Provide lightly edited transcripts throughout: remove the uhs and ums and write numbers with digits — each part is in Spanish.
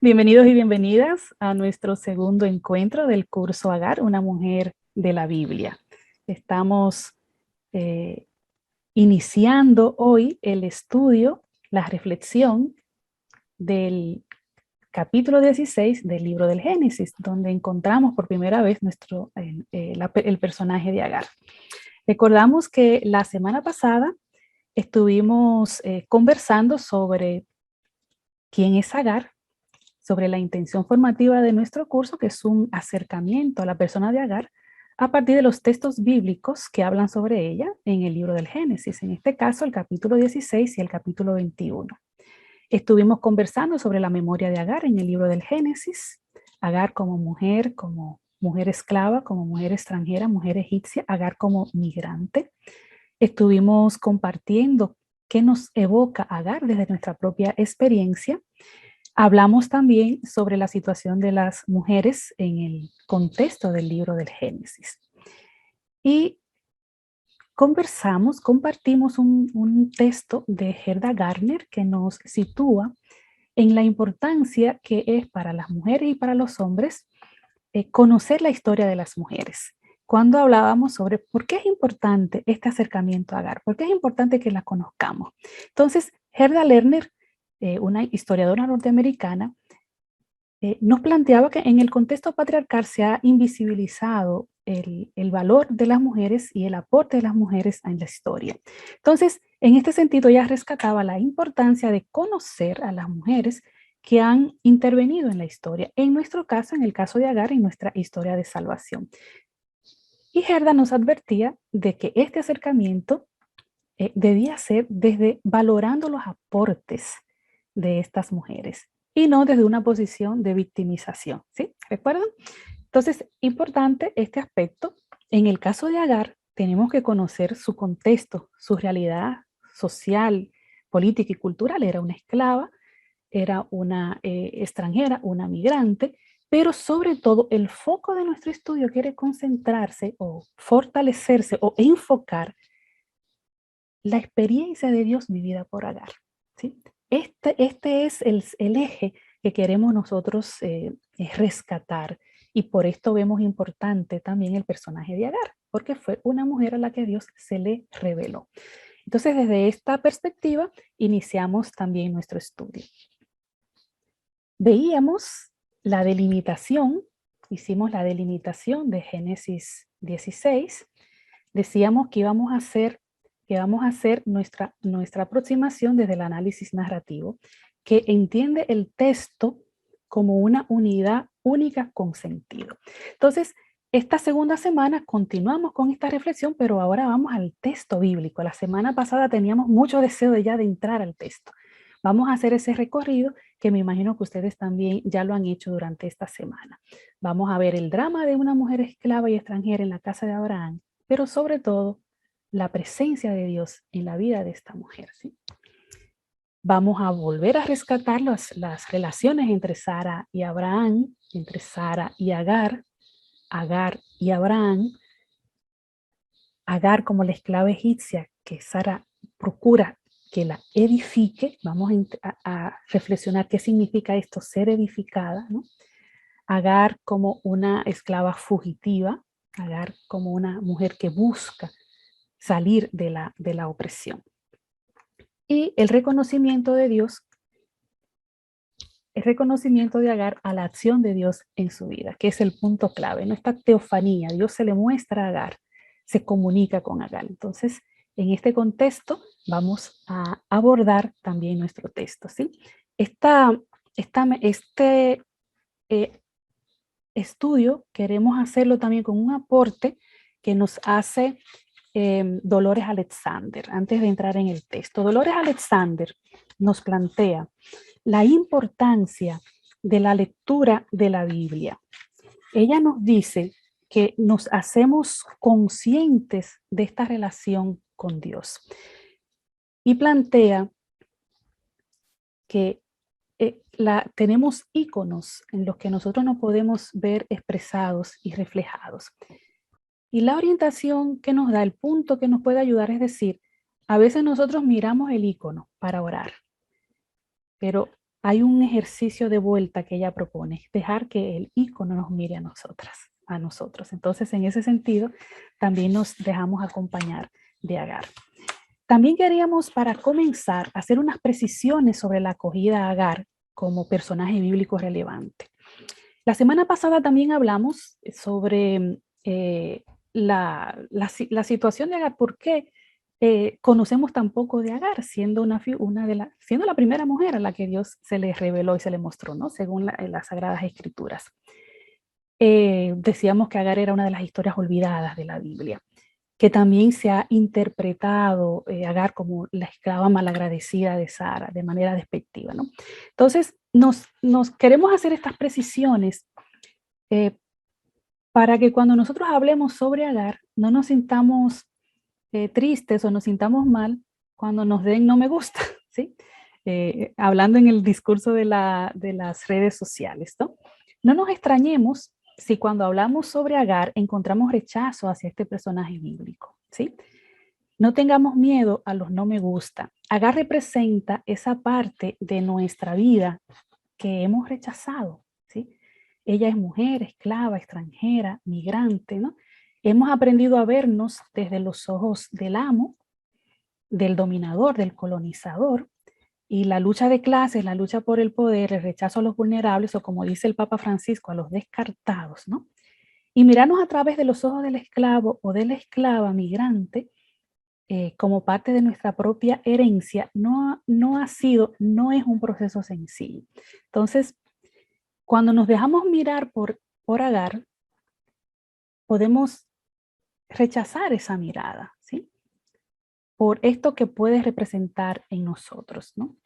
Bienvenidos y bienvenidas a nuestro segundo encuentro del curso Agar, una mujer de la Biblia. Estamos iniciando hoy el estudio, la reflexión del capítulo 16 del libro del Génesis, donde encontramos por primera vez el personaje de Agar. Recordamos que la semana pasada estuvimos conversando sobre quién es Agar, sobre la intención formativa de nuestro curso, que es un acercamiento a la persona de Agar a partir de los textos bíblicos que hablan sobre ella en el libro del Génesis, en este caso el capítulo 16 y el capítulo 21. Estuvimos conversando sobre la memoria de Agar en el libro del Génesis, Agar como mujer esclava, como mujer extranjera, mujer egipcia, Agar como migrante. Estuvimos compartiendo qué nos evoca Agar desde nuestra propia experiencia. Hablamos también sobre la situación de las mujeres en el contexto del libro del Génesis. Y compartimos un texto de Gerda Gardner que nos sitúa en la importancia que es para las mujeres y para los hombres conocer la historia de las mujeres. Cuando hablábamos sobre por qué es importante este acercamiento a Agar, por qué es importante que la conozcamos. Entonces, Gerda Lerner, una historiadora norteamericana, nos planteaba que en el contexto patriarcal se ha invisibilizado el valor de las mujeres y el aporte de las mujeres en la historia. Entonces, en este sentido, ella rescataba la importancia de conocer a las mujeres que han intervenido en la historia. En nuestro caso, en el caso de Agar, en nuestra historia de salvación. Y Gerda nos advertía de que este acercamiento debía ser desde valorando los aportes de estas mujeres y no desde una posición de victimización, ¿sí? ¿Recuerdan? Entonces, importante este aspecto. En el caso de Agar, tenemos que conocer su contexto, su realidad social, política y cultural. Era una esclava, era una extranjera, una migrante, pero sobre todo el foco de nuestro estudio quiere concentrarse o fortalecerse o enfocar la experiencia de Dios vivida por Agar, ¿sí? Este es el eje que queremos nosotros rescatar, y por esto vemos importante también el personaje de Agar, porque fue una mujer a la que Dios se le reveló. Entonces, desde esta perspectiva, iniciamos también nuestro estudio. Veíamos la delimitación, hicimos la delimitación de Génesis 16, decíamos que vamos a hacer nuestra aproximación desde el análisis narrativo, que entiende el texto como una unidad única con sentido. Entonces, esta segunda semana continuamos con esta reflexión, pero ahora vamos al texto bíblico. La semana pasada teníamos mucho deseo de entrar al texto. Vamos a hacer ese recorrido que me imagino que ustedes también ya lo han hecho durante esta semana. Vamos a ver el drama de una mujer esclava y extranjera en la casa de Abraham, pero sobre todo la presencia de Dios en la vida de esta mujer, ¿sí? Vamos a volver a rescatar las relaciones entre Sara y Abraham, entre Sara y Agar, Agar y Abraham, Agar como la esclava egipcia que Sara procura que la edifique. Vamos a reflexionar qué significa esto, ser edificada, ¿no? Agar como una esclava fugitiva, Agar como una mujer que busca salir de la opresión. Y el reconocimiento de Dios, el reconocimiento de Agar a la acción de Dios en su vida, que es el punto clave, ¿no? Esta teofanía, Dios se le muestra a Agar, se comunica con Agar. Entonces, en este contexto vamos a abordar también nuestro texto, ¿sí? Este estudio queremos hacerlo también con un aporte que nos hace Dolores Alexander, antes de entrar en el texto. Dolores Alexander nos plantea la importancia de la lectura de la Biblia. Ella nos dice que nos hacemos conscientes de esta relación con Dios y plantea que tenemos íconos en los que nosotros nos podemos ver expresados y reflejados. Y la orientación que nos da, el punto que nos puede ayudar, es decir, a veces nosotros miramos el icono para orar, pero hay un ejercicio de vuelta que ella propone, dejar que el ícono nos mire a nosotros. Entonces, en ese sentido, también nos dejamos acompañar de Agar. También queríamos, para comenzar, hacer unas precisiones sobre la acogida a Agar como personaje bíblico relevante. La semana pasada también hablamos sobre la situación de Agar, por qué conocemos tan poco de Agar, siendo, siendo la primera mujer a la que Dios se le reveló y se le mostró, ¿no? Según las Sagradas Escrituras. Decíamos que Agar era una de las historias olvidadas de la Biblia, que también se ha interpretado Agar como la esclava malagradecida de Sara, de manera despectiva, ¿no? Entonces, nos queremos hacer estas precisiones para que cuando nosotros hablemos sobre Agar, no nos sintamos tristes o nos sintamos mal cuando nos den no me gusta, ¿sí? Hablando en el discurso de las redes sociales, ¿no? No nos extrañemos si cuando hablamos sobre Agar encontramos rechazo hacia este personaje bíblico, ¿sí? No tengamos miedo a los no me gusta. Agar representa esa parte de nuestra vida que hemos rechazado, ¿sí? Ella es mujer, esclava, extranjera, migrante, ¿no? Hemos aprendido a vernos desde los ojos del amo, del dominador, del colonizador, y la lucha de clases, la lucha por el poder, el rechazo a los vulnerables, o como dice el Papa Francisco, a los descartados, ¿no? Y mirarnos a través de los ojos del esclavo o de la esclava migrante como parte de nuestra propia herencia, no es un proceso sencillo. Entonces, cuando nos dejamos mirar por Agar, podemos rechazar esa mirada, ¿sí? Por esto que puede representar en nosotros, ¿no?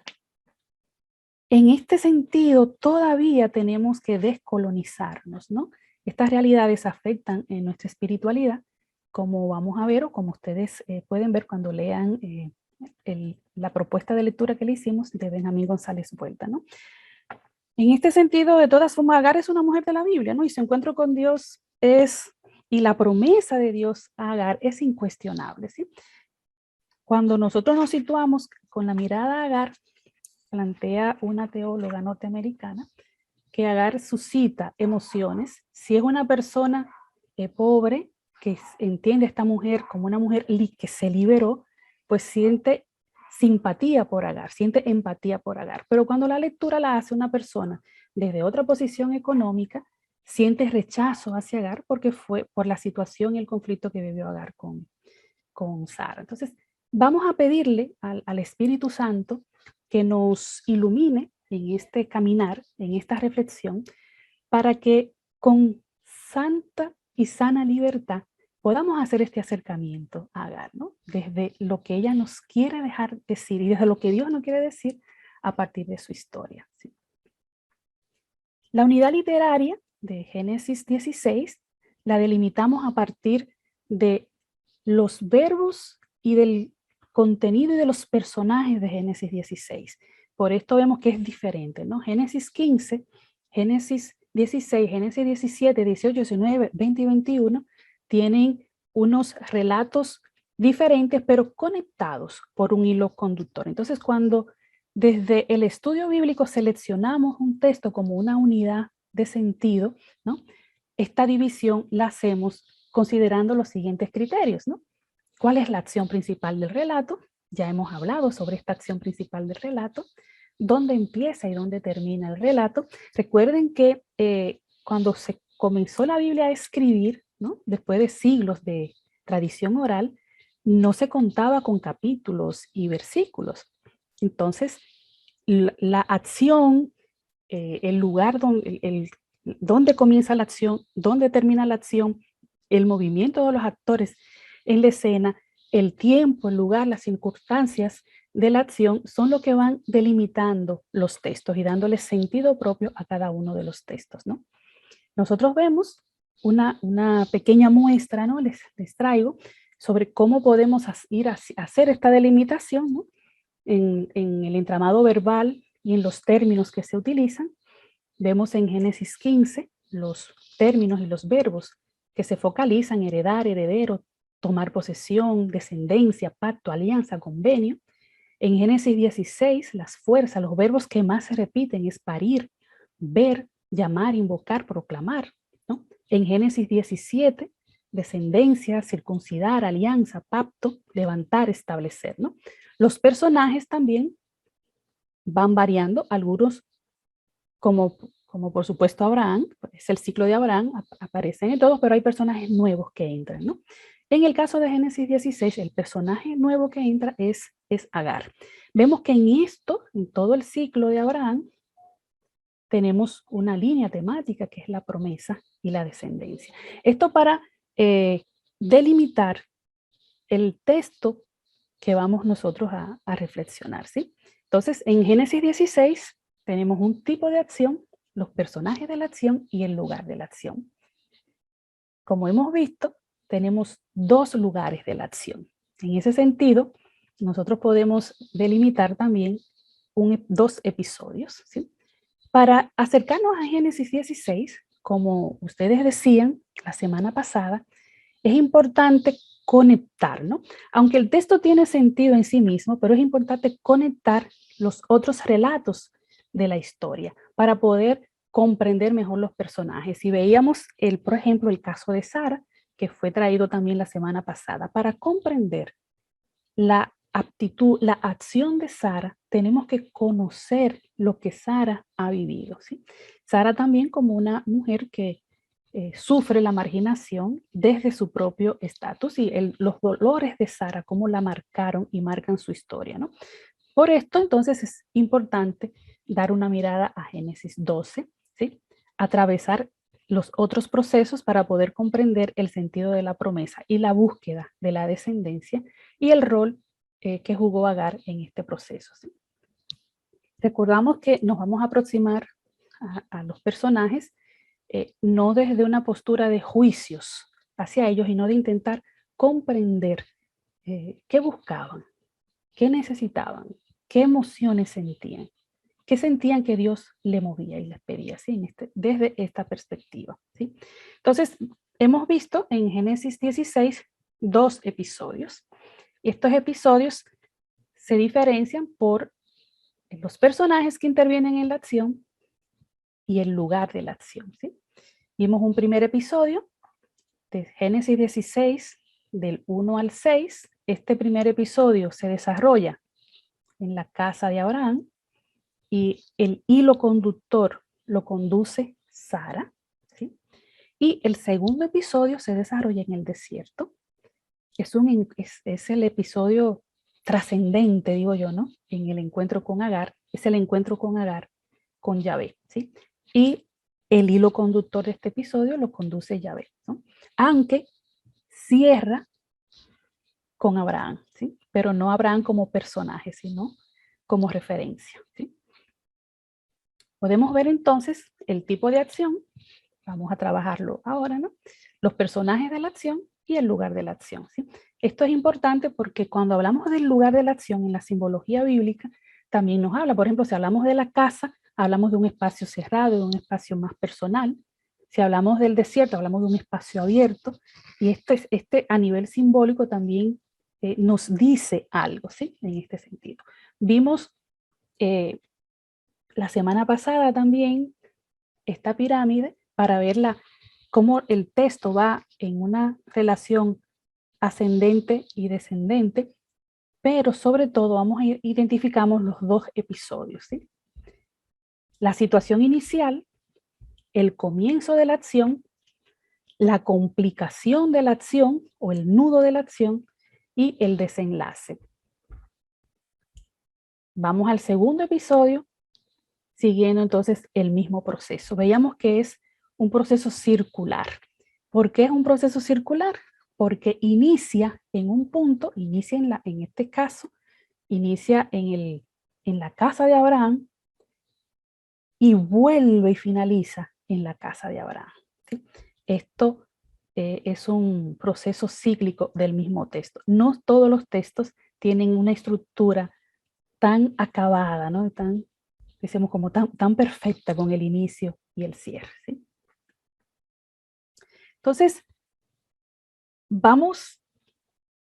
En este sentido, todavía tenemos que descolonizarnos, ¿no? Estas realidades afectan en nuestra espiritualidad, como vamos a ver o como ustedes pueden ver cuando lean la propuesta de lectura que le hicimos de Benjamín González Vuelta, ¿no? En este sentido, de todas formas, Agar es una mujer de la Biblia, ¿no? Y su encuentro con Dios y la promesa de Dios a Agar es incuestionable, ¿sí? Cuando nosotros nos situamos con la mirada a Agar, plantea una teóloga norteamericana que Agar suscita emociones. Si es una persona pobre, que entiende a esta mujer como una mujer que se liberó, pues siente simpatía por Agar, siente empatía por Agar. Pero cuando la lectura la hace una persona desde otra posición económica, siente rechazo hacia Agar porque fue por la situación y el conflicto que vivió Agar con Sara. Entonces, vamos a pedirle al Espíritu Santo que nos ilumine en este caminar, en esta reflexión, para que con santa y sana libertad podamos hacer este acercamiento a Agar, ¿no? Desde lo que ella nos quiere dejar decir y desde lo que Dios nos quiere decir a partir de su historia, ¿sí? La unidad literaria de Génesis 16 la delimitamos a partir de los verbos y del contenido y de los personajes de Génesis 16. Por esto vemos que es diferente, ¿no? Génesis 15, Génesis 16, Génesis 17, 18, 19, 20 y 21 tienen unos relatos diferentes, pero conectados por un hilo conductor. Entonces, cuando desde el estudio bíblico seleccionamos un texto como una unidad de sentido, ¿no? Esta división la hacemos considerando los siguientes criterios, ¿no? ¿Cuál es la acción principal del relato? Ya hemos hablado sobre esta acción principal del relato. ¿Dónde empieza y dónde termina el relato? Recuerden que cuando se comenzó la Biblia a escribir, ¿no? Después de siglos de tradición oral, no se contaba con capítulos y versículos. Entonces, la acción, el lugar donde comienza la acción, dónde termina la acción, el movimiento de los actores en la escena, el tiempo, el lugar, las circunstancias de la acción son lo que van delimitando los textos y dándole sentido propio a cada uno de los textos, ¿no? Nosotros vemos una pequeña muestra, ¿no? Les traigo sobre cómo podemos ir a hacer esta delimitación, ¿no? En el entramado verbal y en los términos que se utilizan. Vemos en Génesis 15 los términos y los verbos que se focalizan: heredar, heredero, tomar posesión, descendencia, pacto, alianza, convenio. En Génesis 16, las fuerzas, los verbos que más se repiten es parir, ver, llamar, invocar, proclamar, ¿no? En Génesis 17, descendencia, circuncidar, alianza, pacto, levantar, establecer, ¿no? Los personajes también van variando, algunos como por supuesto Abraham, es el ciclo de Abraham, aparecen en todos, pero hay personajes nuevos que entran, ¿no? En el caso de Génesis 16, el personaje nuevo que entra es Agar. Vemos que en todo el ciclo de Abraham, tenemos una línea temática que es la promesa y la descendencia. Esto para delimitar el texto que vamos nosotros a reflexionar, ¿sí? Entonces, en Génesis 16 tenemos un tipo de acción, los personajes de la acción y el lugar de la acción. Como hemos visto, tenemos dos lugares de la acción. En ese sentido, nosotros podemos delimitar también dos episodios, ¿sí? Para acercarnos a Génesis 16, como ustedes decían la semana pasada, es importante conectar, ¿no? Aunque el texto tiene sentido en sí mismo, pero es importante conectar los otros relatos de la historia para poder comprender mejor los personajes. Y veíamos, por ejemplo, el caso de Sara, que fue traído también la semana pasada. Para comprender la aptitud, la acción de Sara, tenemos que conocer lo que Sara ha vivido, ¿sí? Sara también como una mujer que sufre la marginación desde su propio estatus y los dolores de Sara, cómo la marcaron y marcan su historia, ¿no? Por esto, entonces, es importante dar una mirada a Génesis 12, ¿sí? Atravesar los otros procesos para poder comprender el sentido de la promesa y la búsqueda de la descendencia y el rol que jugó Agar en este proceso, ¿sí? Recordamos que nos vamos a aproximar a los personajes no desde una postura de juicios hacia ellos, sino de intentar comprender qué buscaban, qué necesitaban, qué emociones sentían, qué sentían que Dios le movía y les pedía, ¿sí? Desde esta perspectiva, ¿sí? Entonces, hemos visto en Génesis 16 dos episodios. Estos episodios se diferencian por los personajes que intervienen en la acción y el lugar de la acción, ¿sí? Vimos un primer episodio de Génesis 16, del 1 al 6. Este primer episodio se desarrolla en la casa de Abraham y el hilo conductor lo conduce Sara, ¿sí? Y el segundo episodio se desarrolla en el desierto. Es el episodio trascendente, digo yo, ¿no? En el encuentro con Agar, es el encuentro con Agar con Yahvé, ¿sí? Y el hilo conductor de este episodio lo conduce Yahvé, ¿no? Aunque cierra con Abraham, ¿sí? Pero no Abraham como personaje, sino como referencia, ¿sí? Podemos ver entonces el tipo de acción, vamos a trabajarlo ahora, ¿no? Los personajes de la acción y el lugar de la acción, ¿sí? Esto es importante porque cuando hablamos del lugar de la acción en la simbología bíblica, también nos habla, por ejemplo, si hablamos de la casa, hablamos de un espacio cerrado, de un espacio más personal. Si hablamos del desierto, hablamos de un espacio abierto. Y este a nivel simbólico también nos dice algo, ¿sí? En este sentido. Vimos la semana pasada también esta pirámide para verla, cómo el texto va en una relación ascendente y descendente, pero sobre todo identificamos los dos episodios, ¿sí? La situación inicial, el comienzo de la acción, la complicación de la acción o el nudo de la acción y el desenlace. Vamos al segundo episodio, siguiendo entonces el mismo proceso. Veíamos que es un proceso circular. ¿Por qué es un proceso circular? Porque inicia en un punto, inicia en este caso, inicia en la casa de Abraham y vuelve y finaliza en la casa de Abraham, ¿sí? Esto es un proceso cíclico del mismo texto. No todos los textos tienen una estructura tan acabada, ¿no? Decimos como tan perfecta con el inicio y el cierre, ¿sí? Entonces, vamos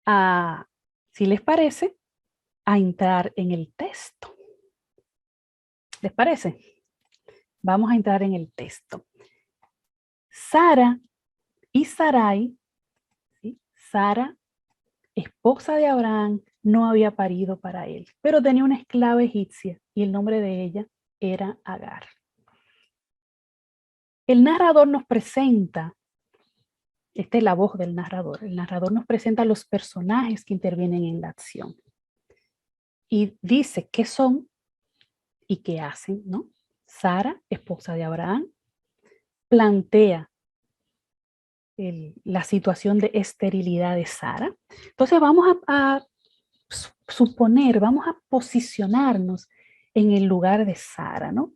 a, si les parece, a entrar en el texto. ¿Les parece? Vamos a entrar en el texto. Sara y Sarai, ¿sí? Sara, esposa de Abraham, no había parido para él, pero tenía una esclava egipcia y el nombre de ella era Agar. El narrador nos presenta, esta es la voz del narrador, el narrador nos presenta los personajes que intervienen en la acción y dice qué son y qué hacen, ¿no? Sara, esposa de Abraham, plantea la situación de esterilidad de Sara. Entonces vamos a suponer, vamos a posicionarnos en el lugar de Sara, ¿no?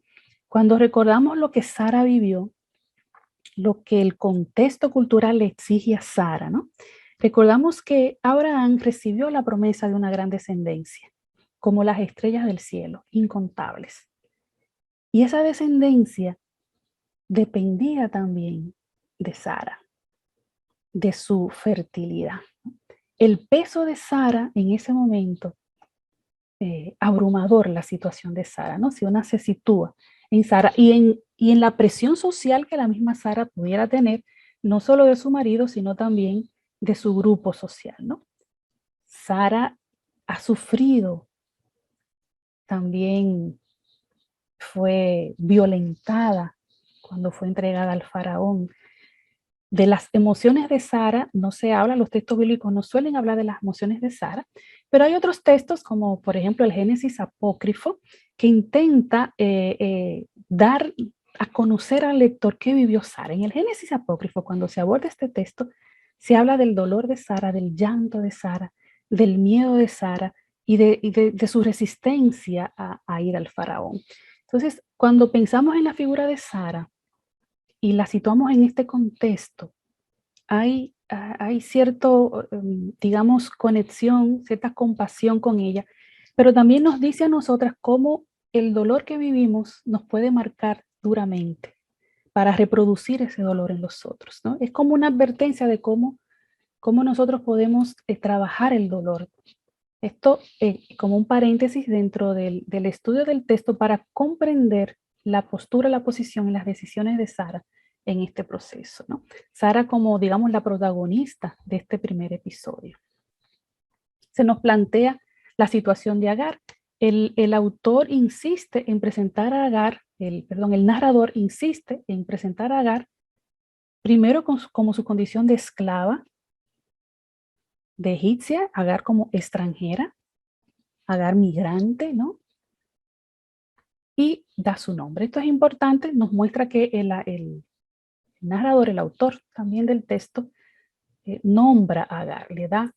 Cuando recordamos lo que Sara vivió, lo que el contexto cultural le exige a Sara, ¿no? Recordamos que Abraham recibió la promesa de una gran descendencia, como las estrellas del cielo, incontables. Y esa descendencia dependía también de Sara, de su fertilidad. El peso de Sara en ese momento, abrumador la situación de Sara, ¿no? Si una se sitúa en Sara y en la presión social que la misma Sara pudiera tener, no solo de su marido, sino también de su grupo social, ¿no? Sara ha sufrido, también fue violentada cuando fue entregada al faraón. De las emociones de Sara no se habla, los textos bíblicos no suelen hablar de las emociones de Sara, pero hay otros textos como por ejemplo el Génesis apócrifo que intenta dar a conocer al lector qué vivió Sara. En el Génesis apócrifo, cuando se aborda este texto, se habla del dolor de Sara, del llanto de Sara, del miedo de Sara y de su resistencia a ir al faraón. Entonces, cuando pensamos en la figura de Sara, y la situamos en este contexto, hay cierto, digamos, conexión, cierta compasión con ella, pero también nos dice a nosotras cómo el dolor que vivimos nos puede marcar duramente para reproducir ese dolor en los otros, ¿no? Es como una advertencia de cómo nosotros podemos trabajar el dolor. Esto como un paréntesis dentro del estudio del texto para comprender la postura, la posición y las decisiones de Sara en este proceso, ¿no? Sara como, digamos, la protagonista de este primer episodio. Se nos plantea la situación de Agar. El autor insiste en presentar a Agar, el narrador insiste en presentar a Agar primero como su condición de esclava, de egipcia, Agar como extranjera, Agar migrante, ¿no? Y da su nombre. Esto es importante, nos muestra que el narrador, el autor también del texto, nombra a Agar, le da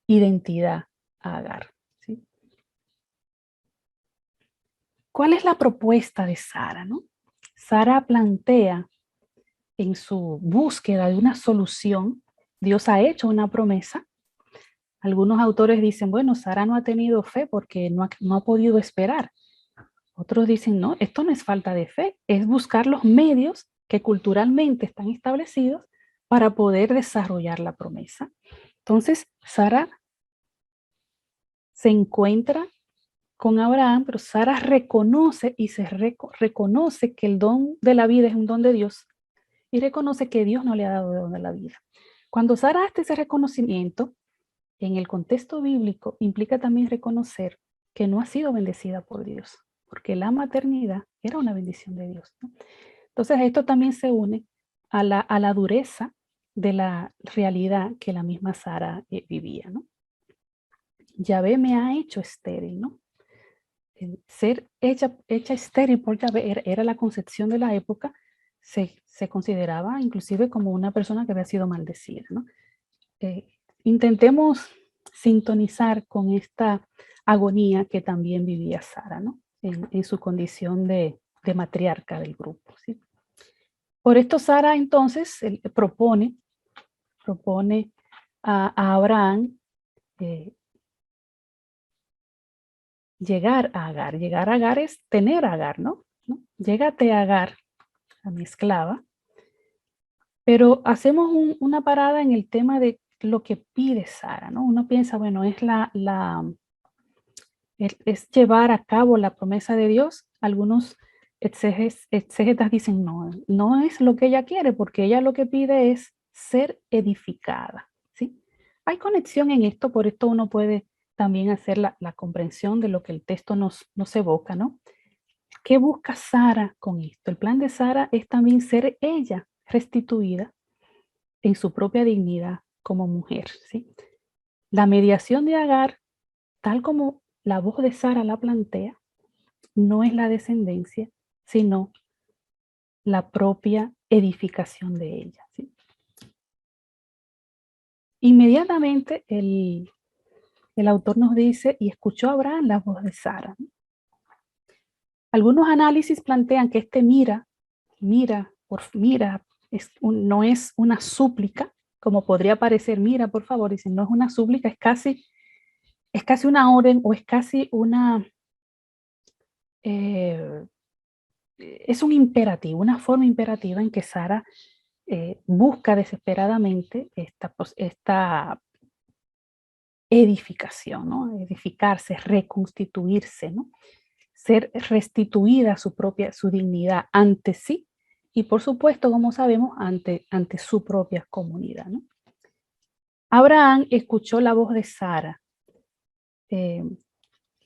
identidad a Agar. ¿Sí? ¿Cuál es la propuesta de Sara, no? Sara plantea en su búsqueda de una solución, Dios ha hecho una promesa. Algunos autores dicen, bueno, Sara no ha tenido fe porque no ha podido esperar. Otros dicen, no, esto no es falta de fe, es buscar los medios que culturalmente están establecidos para poder desarrollar la promesa. Entonces, Sara se encuentra con Abraham, pero Sara reconoce y reconoce que el don de la vida es un don de Dios y reconoce que Dios no le ha dado el don de la vida. Cuando Sara hace ese reconocimiento, en el contexto bíblico, implica también reconocer que no ha sido bendecida por Dios, porque la maternidad era una bendición de Dios, ¿no? Entonces, esto también se une a la dureza de la realidad que la misma Sara vivía, ¿no? Yahvé me ha hecho estéril, ¿no? El ser hecha estéril por Yahvé era la concepción de la época, se consideraba inclusive como una persona que había sido maldecida, ¿no? Intentemos sintonizar con esta agonía que también vivía Sara, ¿no? En su condición de matriarca del grupo, ¿sí? Por esto Sara entonces propone a Abraham llegar a Agar. Llegar a Agar es tener a Agar, ¿no? Llégate a Agar, a mi esclava. Pero hacemos una parada en el tema de lo que pide Sara, ¿no? Uno piensa, bueno, es la es llevar a cabo la promesa de Dios. Algunos exégetas dicen, no, no es lo que ella quiere, porque ella lo que pide es ser edificada, ¿sí? Hay conexión en esto, por esto uno puede también hacer la comprensión de lo que el texto nos evoca, ¿no? ¿Qué busca Sara con esto? El plan de Sara es también ser ella restituida en su propia dignidad como mujer, ¿sí? La mediación de Agar, tal como la voz de Sara la plantea, no es la descendencia, sino la propia edificación de ella, ¿sí? Inmediatamente el autor nos dice, y escuchó Abraham la voz de Sara, ¿no? Algunos análisis plantean que este mira, no es una súplica, como podría parecer, mira, por favor, dicen, no es una súplica, es casi una orden o es casi eh, es un imperativo, una forma imperativa en que Sara busca desesperadamente esta edificación, ¿no? Edificarse, reconstituirse, ¿no? Ser restituida su dignidad ante sí y por supuesto, como sabemos, ante su propia comunidad, ¿no? Abraham escuchó la voz de Sara. Eh,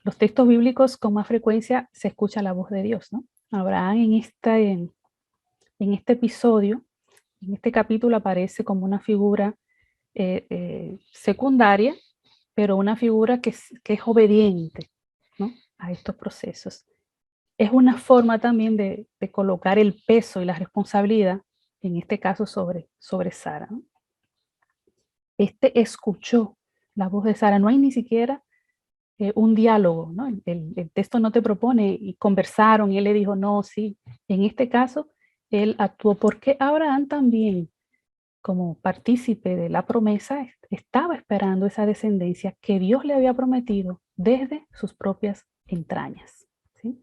los textos bíblicos con más frecuencia se escucha la voz de Dios, ¿no? Abraham en este episodio, en este capítulo aparece como una figura secundaria, pero una figura que es obediente, ¿no? A estos procesos. Es una forma también de colocar el peso y la responsabilidad, en este caso sobre Sara, ¿no? Este escuchó la voz de Sara, no hay ni siquiera un diálogo, ¿no? El texto no te propone y conversaron y él le dijo, no, sí. En este caso, él actuó porque Abraham también, como partícipe de la promesa, estaba esperando esa descendencia que Dios le había prometido desde sus propias entrañas, ¿sí?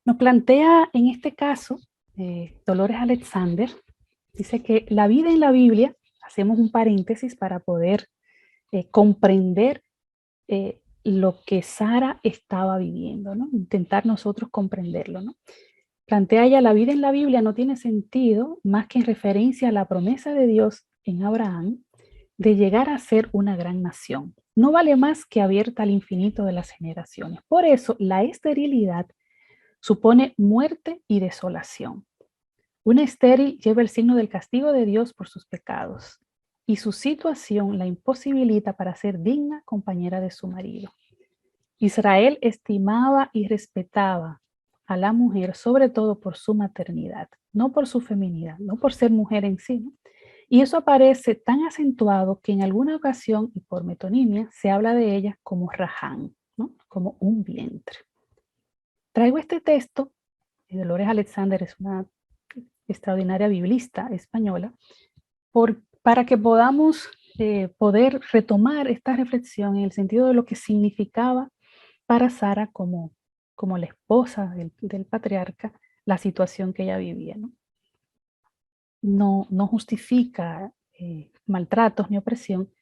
Nos plantea en este caso, Dolores Alexander, dice que la vida en la Biblia, hacemos un paréntesis para poder comprender lo que Sara estaba viviendo, ¿no? Intentar nosotros comprenderlo, ¿no? Plantea ella, la vida en la Biblia no tiene sentido más que en referencia a la promesa de Dios en Abraham de llegar a ser una gran nación. No vale más que abierta al infinito de las generaciones. Por eso, la esterilidad supone muerte y desolación. Una estéril lleva el signo del castigo de Dios por sus pecados y su situación la imposibilita para ser digna compañera de su marido. Israel estimaba y respetaba a la mujer sobre todo por su maternidad, no por su feminidad, no por ser mujer en sí, ¿no? Y eso aparece tan acentuado que en alguna ocasión y por metonimia se habla de ella como Rahán, ¿no? Como un vientre. Traigo este texto, y Dolores Alexander es una extraordinaria biblista española, para que podamos poder retomar esta reflexión en el sentido de lo que significaba para Sara como la esposa del patriarca la situación que ella vivía, ¿no? No justifica maltratos ni opresión,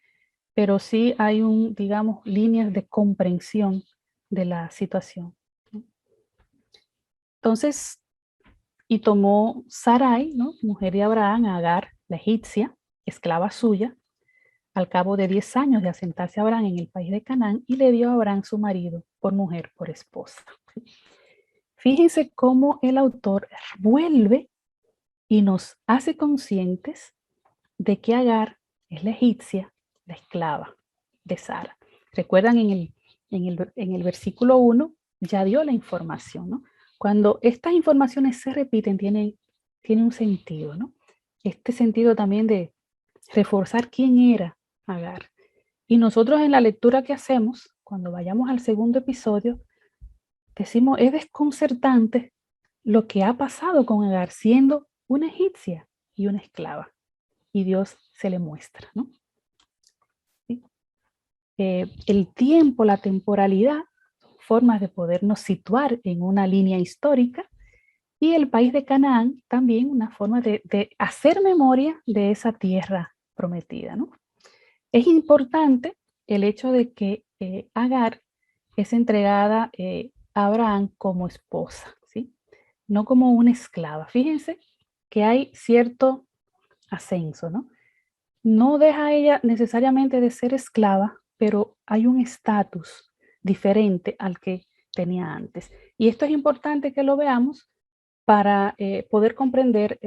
pero sí hay digamos, líneas de comprensión de la situación, ¿no? Entonces, y tomó Sarai, ¿no? Mujer de Abraham, a Agar, la egipcia, esclava suya, al cabo de 10 años de asentarse Abraham en el país de Canaán, y le dio a Abraham su marido por mujer, por esposa. Fíjense cómo el autor vuelve y nos hace conscientes de que Agar es la egipcia, la esclava de Sara. Recuerdan en el versículo 1 ya dio la información, ¿no? Cuando estas informaciones se repiten, tiene un sentido, ¿no? Este sentido también de reforzar quién era Agar. Y nosotros en la lectura que hacemos, cuando vayamos al segundo episodio, decimos, es desconcertante lo que ha pasado con Agar siendo una egipcia y una esclava. Y Dios se le muestra, ¿no? ¿Sí? El tiempo, la temporalidad, formas de podernos situar en una línea histórica, y el país de Canaán también una forma de hacer memoria de esa tierra prometida, ¿no? Es importante el hecho de que Agar es entregada a Abraham como esposa, ¿sí? No como una esclava. Fíjense que hay cierto ascenso, ¿no? No deja ella necesariamente de ser esclava, pero hay un estatus diferente al que tenía antes. Y esto es importante que lo veamos para poder comprender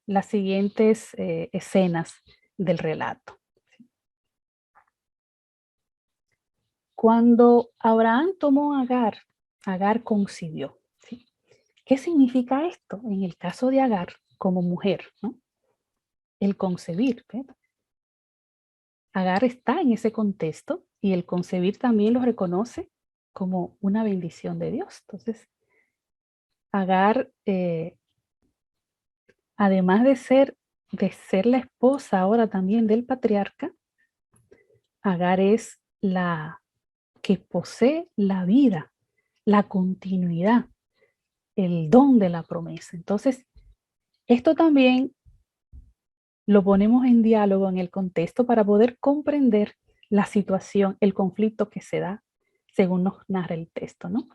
las siguientes escenas del relato. Cuando Abraham tomó a Agar, Agar concibió, ¿sí? ¿Qué significa esto en el caso de Agar como mujer, ¿no? El concebir, ¿verdad? Agar está en ese contexto y el concebir también lo reconoce como una bendición de Dios. Entonces, Agar, además de ser la esposa ahora también del patriarca, Agar es la que posee la vida, la continuidad, el don de la promesa. Entonces, esto también lo ponemos en diálogo en el contexto para poder comprender la situación, el conflicto que se da según nos narra el texto, ¿no?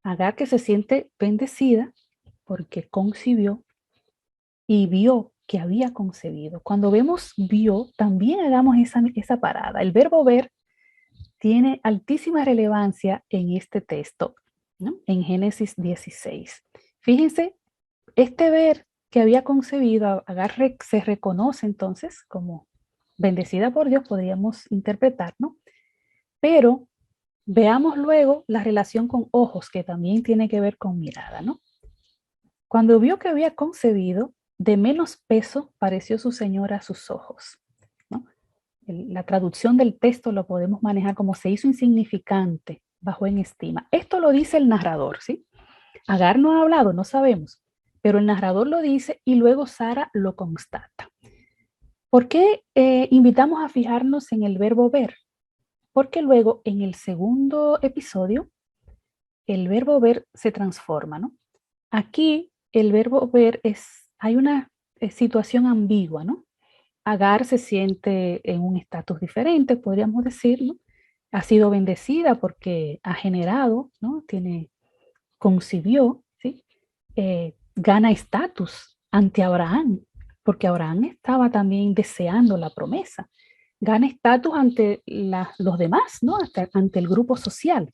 Agar que se siente bendecida porque concibió y vio que había concebido. Cuando vemos vio, también hagamos esa parada. El verbo ver tiene altísima relevancia en este texto, ¿no? En Génesis 16. Fíjense, este ver que había concebido, Agar se reconoce entonces como bendecida por Dios, podríamos interpretar, ¿no? Pero veamos luego la relación con ojos, que también tiene que ver con mirada, ¿no? Cuando vio que había concebido, de menos peso pareció su señora a sus ojos, ¿no? La traducción del texto lo podemos manejar como se hizo insignificante, bajó en estima. Esto lo dice el narrador, ¿sí? Agar no ha hablado, no sabemos, pero el narrador lo dice y luego Sara lo constata. ¿Por qué invitamos a fijarnos en el verbo ver? Porque luego en el segundo episodio el verbo ver se transforma, ¿no? Aquí el verbo ver hay una situación ambigua, ¿no? Agar se siente en un estatus diferente, podríamos decirlo. Ha sido bendecida porque ha generado, ¿no? Concibió, ¿sí? Gana estatus ante Abraham, porque Abraham estaba también deseando la promesa. Gana estatus ante los demás, ¿no? Ante el grupo social.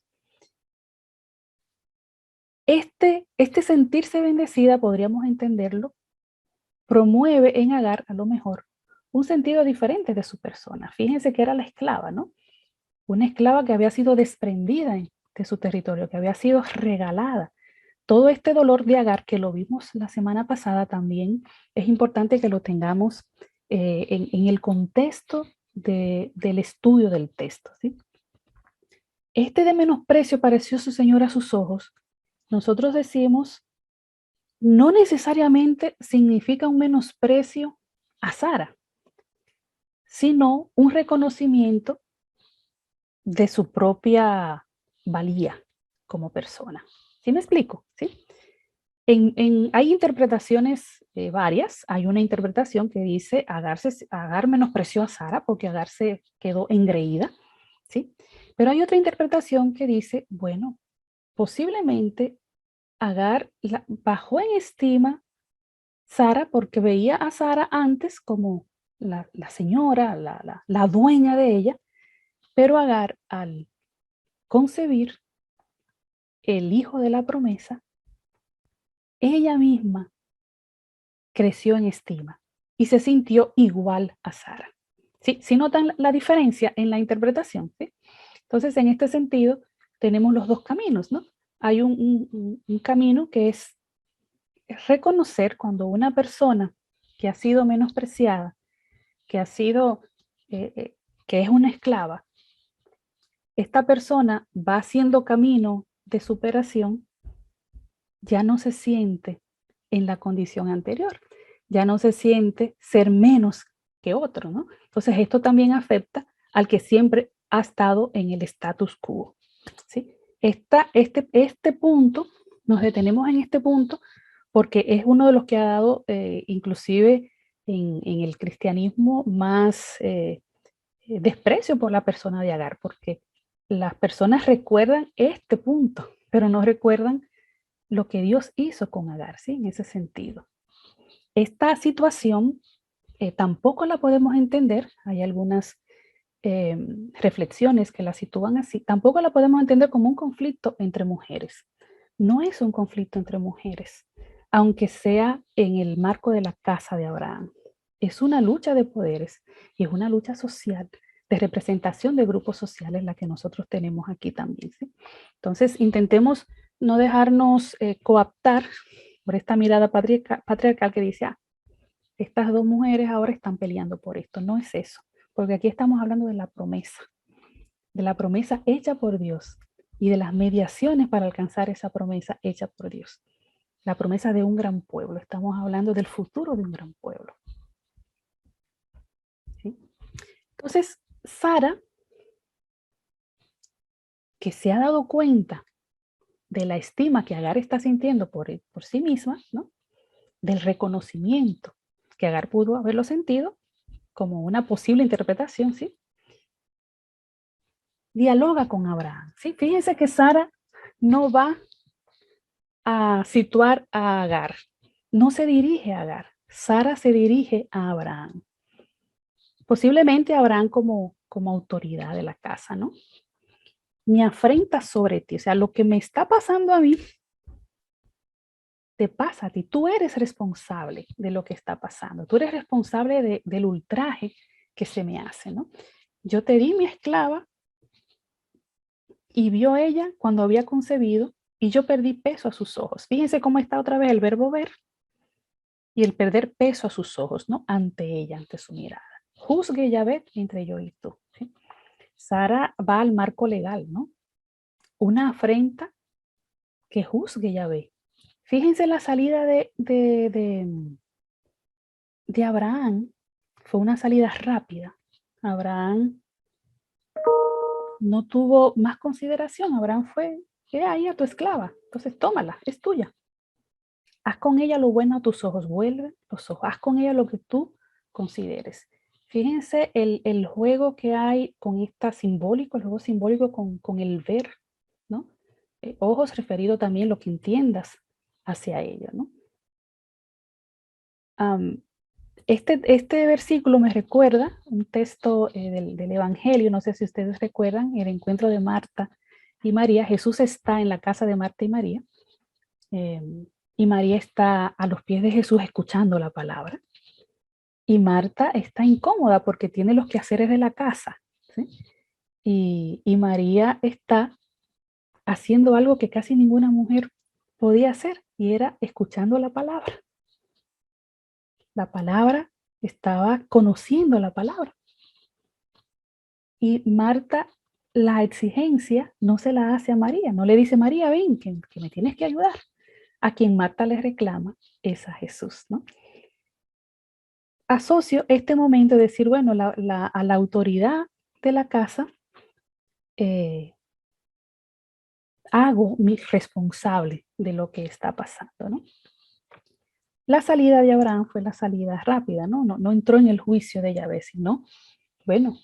Este sentirse bendecida, podríamos entenderlo, promueve en Agar a lo mejor un sentido diferente de su persona. Fíjense que era la esclava, ¿no? Una esclava que había sido desprendida de su territorio, que había sido regalada. Todo este dolor de Agar, que lo vimos la semana pasada también, es importante que lo tengamos en el contexto del estudio del texto, ¿sí? Este de menosprecio pareció su Señor a sus ojos. Nosotros decimos, no necesariamente significa un menosprecio a Sara, sino un reconocimiento de su propia valía como persona. ¿Sí me explico? ¿Sí? Hay interpretaciones varias. Hay una interpretación que dice Agar menospreció a Sara porque Agar se quedó engreída, ¿sí? Pero hay otra interpretación que dice, bueno, posiblemente Agar bajó en estima Sara porque veía a Sara antes como la señora, la dueña de ella, pero Agar al concebir el hijo de la promesa, ella misma creció en estima y se sintió igual a Sara. ¿Sí? ¿Sí notan la diferencia en la interpretación? ¿Sí? Entonces, en este sentido, tenemos los dos caminos, ¿no? Hay un camino que es reconocer cuando una persona que ha sido menospreciada, que ha sido, que es una esclava, esta persona va haciendo camino de superación, ya no se siente en la condición anterior, ya no se siente ser menos que otro, ¿no? Entonces esto también afecta al que siempre ha estado en el status quo, ¿sí? Este punto, nos detenemos en este punto porque es uno de los que ha dado inclusive en el cristianismo más desprecio por la persona de Agar, porque las personas recuerdan este punto, pero no recuerdan lo que Dios hizo con Agar, ¿sí? En ese sentido. Esta situación tampoco la podemos entender, hay algunas reflexiones que la sitúan así, tampoco la podemos entender como un conflicto entre mujeres. No es un conflicto entre mujeres, aunque sea en el marco de la casa de Abraham. Es una lucha de poderes y es una lucha social, de representación de grupos sociales, la que nosotros tenemos aquí también, ¿sí? Entonces, intentemos no dejarnos coaptar por esta mirada patriarcal que dice, estas dos mujeres ahora están peleando por esto. No es eso, porque aquí estamos hablando de la promesa hecha por Dios y de las mediaciones para alcanzar esa promesa hecha por Dios. La promesa de un gran pueblo. Estamos hablando del futuro de un gran pueblo. ¿Sí? Entonces, Sara, que se ha dado cuenta de la estima que Agar está sintiendo por sí misma, ¿no? Del reconocimiento que Agar pudo haberlo sentido como una posible interpretación, ¿sí? Dialoga con Abraham, ¿sí? Fíjense que Sara no va a situar a Agar, no se dirige a Agar, Sara se dirige a Abraham. Posiblemente Abraham como autoridad de la casa, ¿no? Me afrenta sobre ti, o sea, lo que me está pasando a mí, te pasa a ti, tú eres responsable de lo que está pasando, tú eres responsable del ultraje que se me hace, ¿no? Yo te di mi esclava y vio ella cuando había concebido y yo perdí peso a sus ojos. Fíjense cómo está otra vez el verbo ver y el perder peso a sus ojos, ¿no? Ante ella, ante su mirada. Juzgue Yahvé entre yo y tú, ¿sí? Sara va al marco legal, ¿no? Una afrenta que juzgue Yahvé. Fíjense la salida de Abraham, fue una salida rápida. Abraham no tuvo más consideración. Abraham fue, ahí a tu esclava, entonces tómala, es tuya. Haz con ella lo bueno a tus ojos, vuelve los ojos, haz con ella lo que tú consideres. Fíjense el juego que hay con esta simbólico, el juego simbólico con el ver, ¿no? Ojos referido también lo que entiendas hacia ella, ¿no? Este versículo me recuerda un texto del Evangelio, no sé si ustedes recuerdan, el encuentro de Marta y María. Jesús está en la casa de Marta y María, eh, y María está a los pies de Jesús escuchando la palabra. Y Marta está incómoda porque tiene los quehaceres de la casa, ¿sí? Y María está haciendo algo que casi ninguna mujer podía hacer, y era escuchando la palabra. La palabra, estaba conociendo la palabra. Y Marta, la exigencia no se la hace a María, no le dice, María, ven, que me tienes que ayudar. A quien Marta le reclama es a Jesús, ¿no? Asocio este momento de decir, bueno, a la autoridad de la casa, hago mi responsable de lo que está pasando, ¿no? La salida de Abraham fue la salida rápida, ¿no? No entró en el juicio de Yahvé, sino, bueno,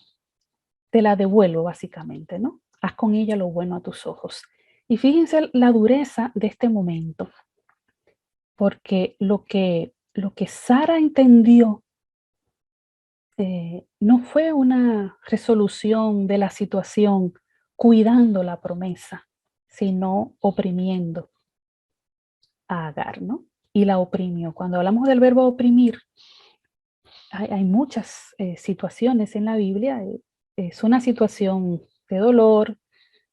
te la devuelvo básicamente, ¿no? Haz con ella lo bueno a tus ojos. Y fíjense la dureza de este momento, porque lo que Sara entendió no fue una resolución de la situación cuidando la promesa, sino oprimiendo a Agar, ¿no? Y la oprimió. Cuando hablamos del verbo oprimir, hay muchas situaciones en la Biblia. Es una situación de dolor,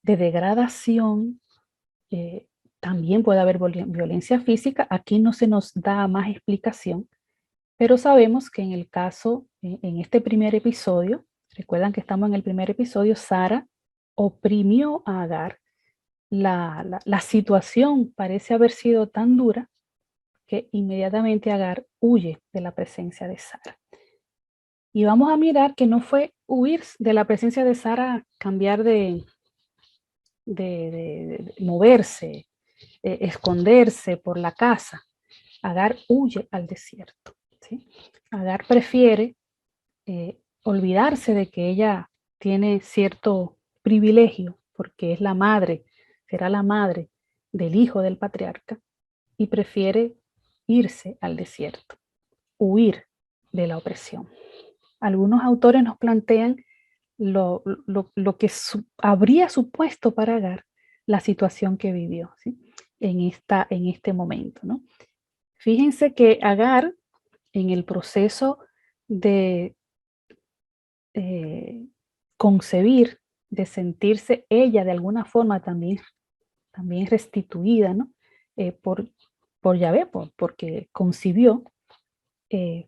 de degradación, también puede haber violencia física. Aquí no se nos da más explicación, pero sabemos que en el caso, en este primer episodio, recuerdan que estamos en el primer episodio, Sara oprimió a Agar. La situación parece haber sido tan dura que inmediatamente Agar huye de la presencia de Sara. Y vamos a mirar que no fue huir de la presencia de Sara, cambiar de moverse, esconderse por la casa. Agar huye al desierto, ¿sí? Agar prefiere olvidarse de que ella tiene cierto privilegio, porque es la madre, será la madre del hijo del patriarca, y prefiere irse al desierto, huir de la opresión. Algunos autores nos plantean lo que habría supuesto para Agar la situación que vivió, ¿sí? En este momento, ¿no? Fíjense que Agar, en el proceso de concebir, de sentirse ella de alguna forma también restituida, ¿no? Por Yahvé, porque concibió,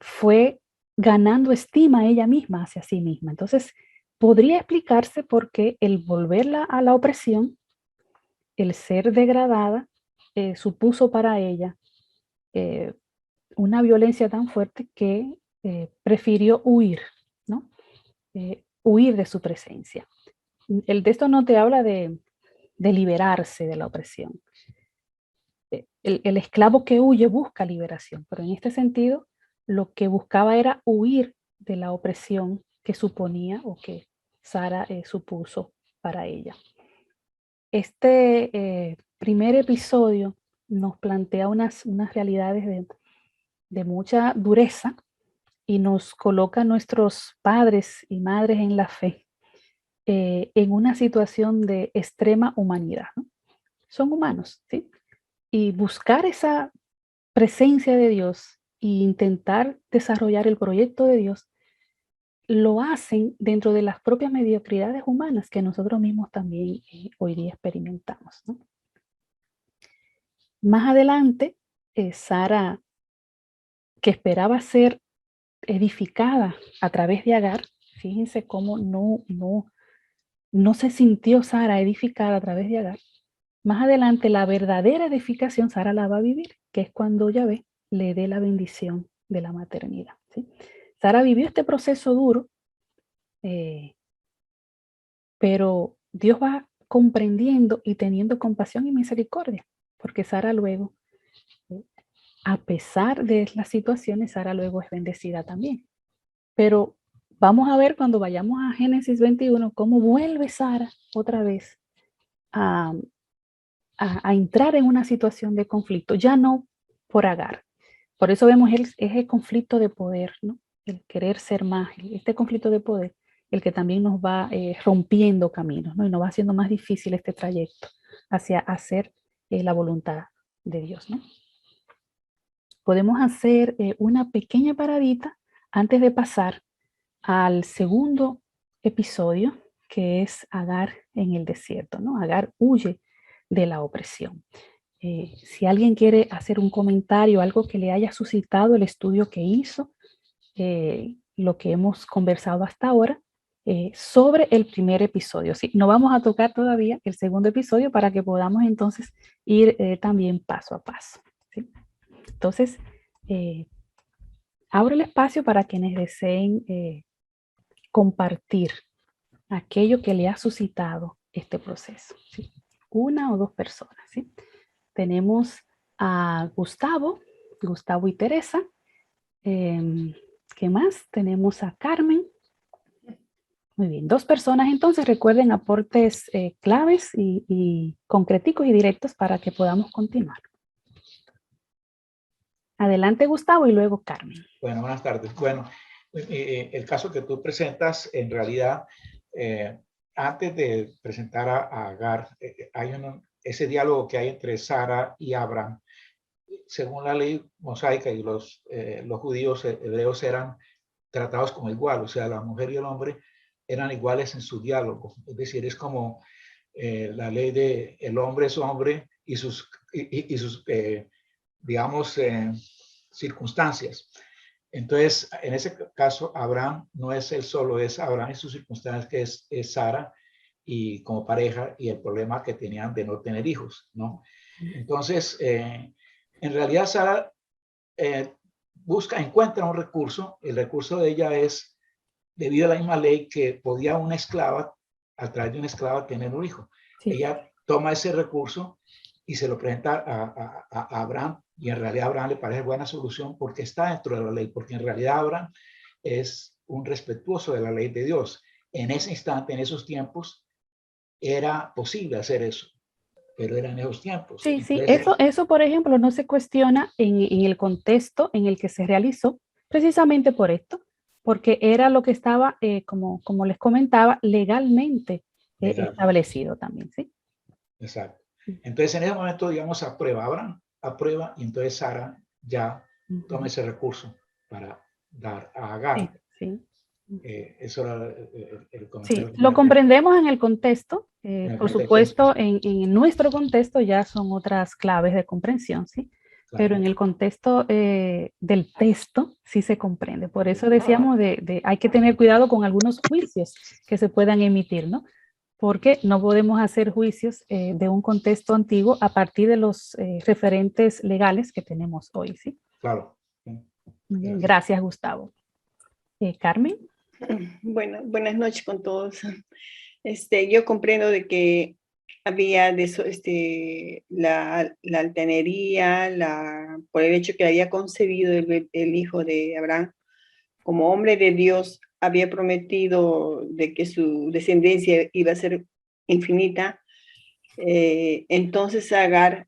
fue ganando estima ella misma hacia sí misma. Entonces, podría explicarse por qué el volverla a la opresión, el ser degradada, supuso para ella eh, una violencia tan fuerte que prefirió huir, ¿no? Huir de su presencia. El texto no te habla de liberarse de la opresión. El esclavo que huye busca liberación, pero en este sentido lo que buscaba era huir de la opresión que suponía o que Sara supuso para ella. Este primer episodio nos plantea unas realidades de mucha dureza y nos coloca a nuestros padres y madres en la fe en una situación de extrema humanidad, ¿no? Son humanos, ¿sí? Y buscar esa presencia de Dios e intentar desarrollar el proyecto de Dios, lo hacen dentro de las propias mediocridades humanas que nosotros mismos también hoy día experimentamos, ¿no? Más adelante, Sara, que esperaba ser edificada a través de Agar, fíjense cómo no se sintió Sara edificada a través de Agar. Más adelante, la verdadera edificación Sara la va a vivir, que es cuando Yahvé le dé la bendición de la maternidad, ¿sí? Sara vivió este proceso duro, pero Dios va comprendiendo y teniendo compasión y misericordia, porque Sara luego, a pesar de las situaciones, Sara luego es bendecida también. Pero vamos a ver cuando vayamos a Génesis 21 cómo vuelve Sara otra vez a, a entrar en una situación de conflicto, ya no por Agar. Por eso vemos ese conflicto de poder, ¿no? El querer ser más, este conflicto de poder, el que también nos va rompiendo caminos, ¿no? Y nos va haciendo más difícil este trayecto hacia hacer la voluntad de Dios, ¿no? Podemos hacer una pequeña paradita antes de pasar al segundo episodio, que es Agar en el desierto, ¿no? Agar huye de la opresión. Si alguien quiere hacer un comentario, algo que le haya suscitado el estudio que hizo, lo que hemos conversado hasta ahora, sobre el primer episodio. Sí, no vamos a tocar todavía el segundo episodio para que podamos entonces ir también paso a paso, ¿sí? Entonces, abro el espacio para quienes deseen compartir aquello que le ha suscitado este proceso, ¿sí? Una o dos personas, ¿sí? Tenemos a Gustavo y Teresa. ¿Qué más? Tenemos a Carmen. Muy bien, dos personas entonces. Recuerden aportes claves y concreticos y directos para que podamos continuar. Adelante Gustavo y luego Carmen. Bueno, buenas tardes. Bueno, el caso que tú presentas, en realidad, antes de presentar a Agar, hay ese diálogo que hay entre Sara y Abraham. Según la ley mosaica y los judíos hebreos eran tratados como igual, o sea, la mujer y el hombre eran iguales en su diálogo. Es decir, es como la ley de el hombre es hombre y sus digamos, circunstancias. Entonces, en ese caso, Abraham no es él solo, es Abraham y sus circunstancias, que es Sara y como pareja y el problema que tenían de no tener hijos, ¿no? Entonces, en realidad Sara encuentra un recurso. El recurso de ella es, debido a la misma ley, que podía una esclava, a través de una esclava, tener un hijo. Sí. Ella toma ese recurso y se lo presenta a Abraham, y en realidad a Abraham le parece buena solución porque está dentro de la ley, porque en realidad Abraham es un respetuoso de la ley de Dios. En ese instante, en esos tiempos, era posible hacer eso, pero eran esos tiempos. Sí, sí, Entonces, eso, por ejemplo, no se cuestiona en el contexto en el que se realizó, precisamente por esto, porque era lo que estaba, como les comentaba, legalmente legal, establecido también, ¿sí? exacto. Entonces, en ese momento, digamos, aprueba Abraham, aprueba, y entonces Sara ya toma ese recurso para dar a Sí, Agar. sí. Eso era el Sí, comentario que lo quería hacer. comprendemos en el contexto. En el Por contexto, supuesto, en nuestro contexto ya son otras claves de comprensión, ¿sí? Pero claro, en el contexto del texto sí se comprende. Por eso decíamos hay que tener cuidado con algunos juicios que se puedan emitir, ¿no? Porque no podemos hacer juicios de un contexto antiguo a partir de los referentes legales que tenemos hoy, ¿sí? claro. Muy bien, Gracias. gracias, Gustavo. Carmen. Bueno, buenas noches con todos. Yo comprendo de que había de eso, la altanería, por el hecho que había concebido el hijo de Abraham como hombre de Dios, había prometido de que su descendencia iba a ser infinita. Entonces Agar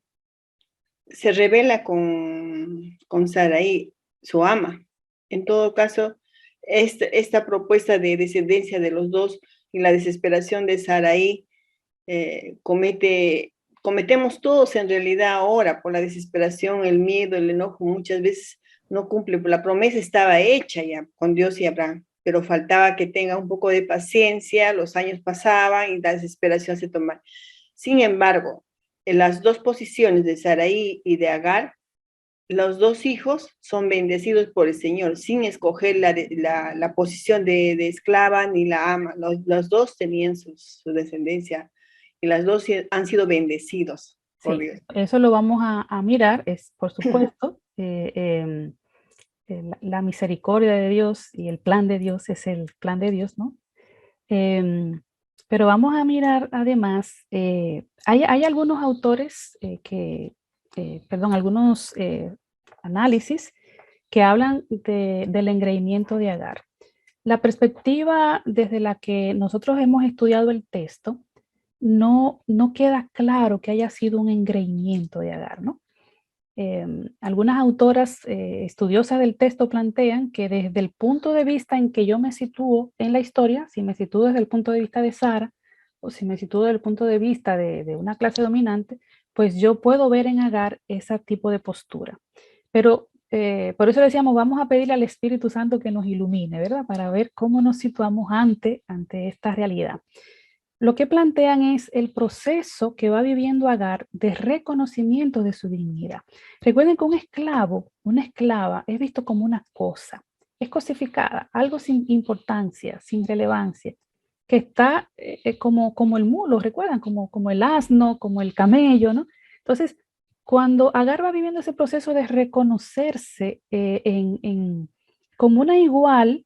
se revela con Sarai, su ama. En todo caso, esta propuesta de descendencia de los dos y la desesperación de Sarai cometemos todos en realidad ahora por la desesperación, el miedo, el enojo, muchas veces no cumple, la promesa estaba hecha ya con Dios y Abraham, pero faltaba que tenga un poco de paciencia, los años pasaban y la desesperación se tomaba. Sin embargo, en las dos posiciones de Sarai y de Agar, los dos hijos son bendecidos por el Señor, sin escoger la posición de esclava ni la ama. Los dos tenían su descendencia y las dos han sido bendecidos por Sí, Dios. eso lo vamos a mirar, es por supuesto, la misericordia de Dios y el plan de Dios es el plan de Dios, ¿no? Pero vamos a mirar además, hay algunos autores perdón, algunos análisis que hablan del engreimiento de Agar. La perspectiva desde la que nosotros hemos estudiado el texto, no queda claro que haya sido un engreimiento de Agar, ¿no? Algunas autoras estudiosas del texto plantean que desde el punto de vista en que yo me sitúo en la historia, si me sitúo desde el punto de vista de Sara o si me sitúo desde el punto de vista de una clase dominante, pues yo puedo ver en Agar ese tipo de postura. Pero por eso decíamos, vamos a pedirle al Espíritu Santo que nos ilumine, ¿verdad? Para ver cómo nos situamos ante esta realidad. Lo que plantean es el proceso que va viviendo Agar de reconocimiento de su dignidad. Recuerden que un esclavo, una esclava, es visto como una cosa, es cosificada, algo sin importancia, sin relevancia, que está como el mulo, recuerdan, como el asno, como el camello, ¿no? Entonces, cuando Agar va viviendo ese proceso de reconocerse como una igual,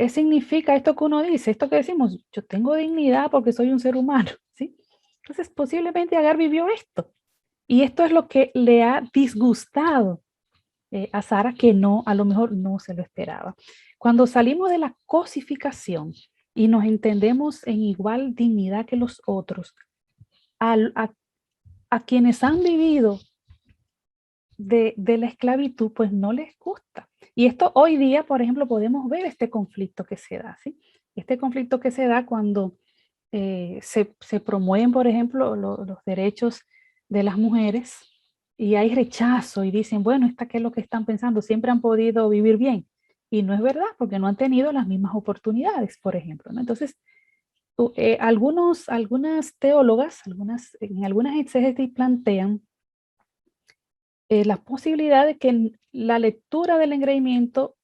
significa esto que uno dice, esto que decimos, yo tengo dignidad porque soy un ser humano, ¿sí? Entonces, posiblemente Agar vivió esto. Y esto es lo que le ha disgustado a Sara, que a lo mejor no se lo esperaba. Cuando salimos de la cosificación y nos entendemos en igual dignidad que los otros, a quienes han vivido de la esclavitud, pues no les gusta. Y esto hoy día, por ejemplo, podemos ver este conflicto que se da, ¿sí? Este conflicto que se da cuando se promueven, por ejemplo, los derechos de las mujeres y hay rechazo y dicen, bueno, ¿qué es lo que están pensando? Siempre han podido vivir bien. Y no es verdad, porque no han tenido las mismas oportunidades, por ejemplo, ¿no? Entonces, algunas teólogas, en algunas exégesis plantean la posibilidad de que la lectura del engreimiento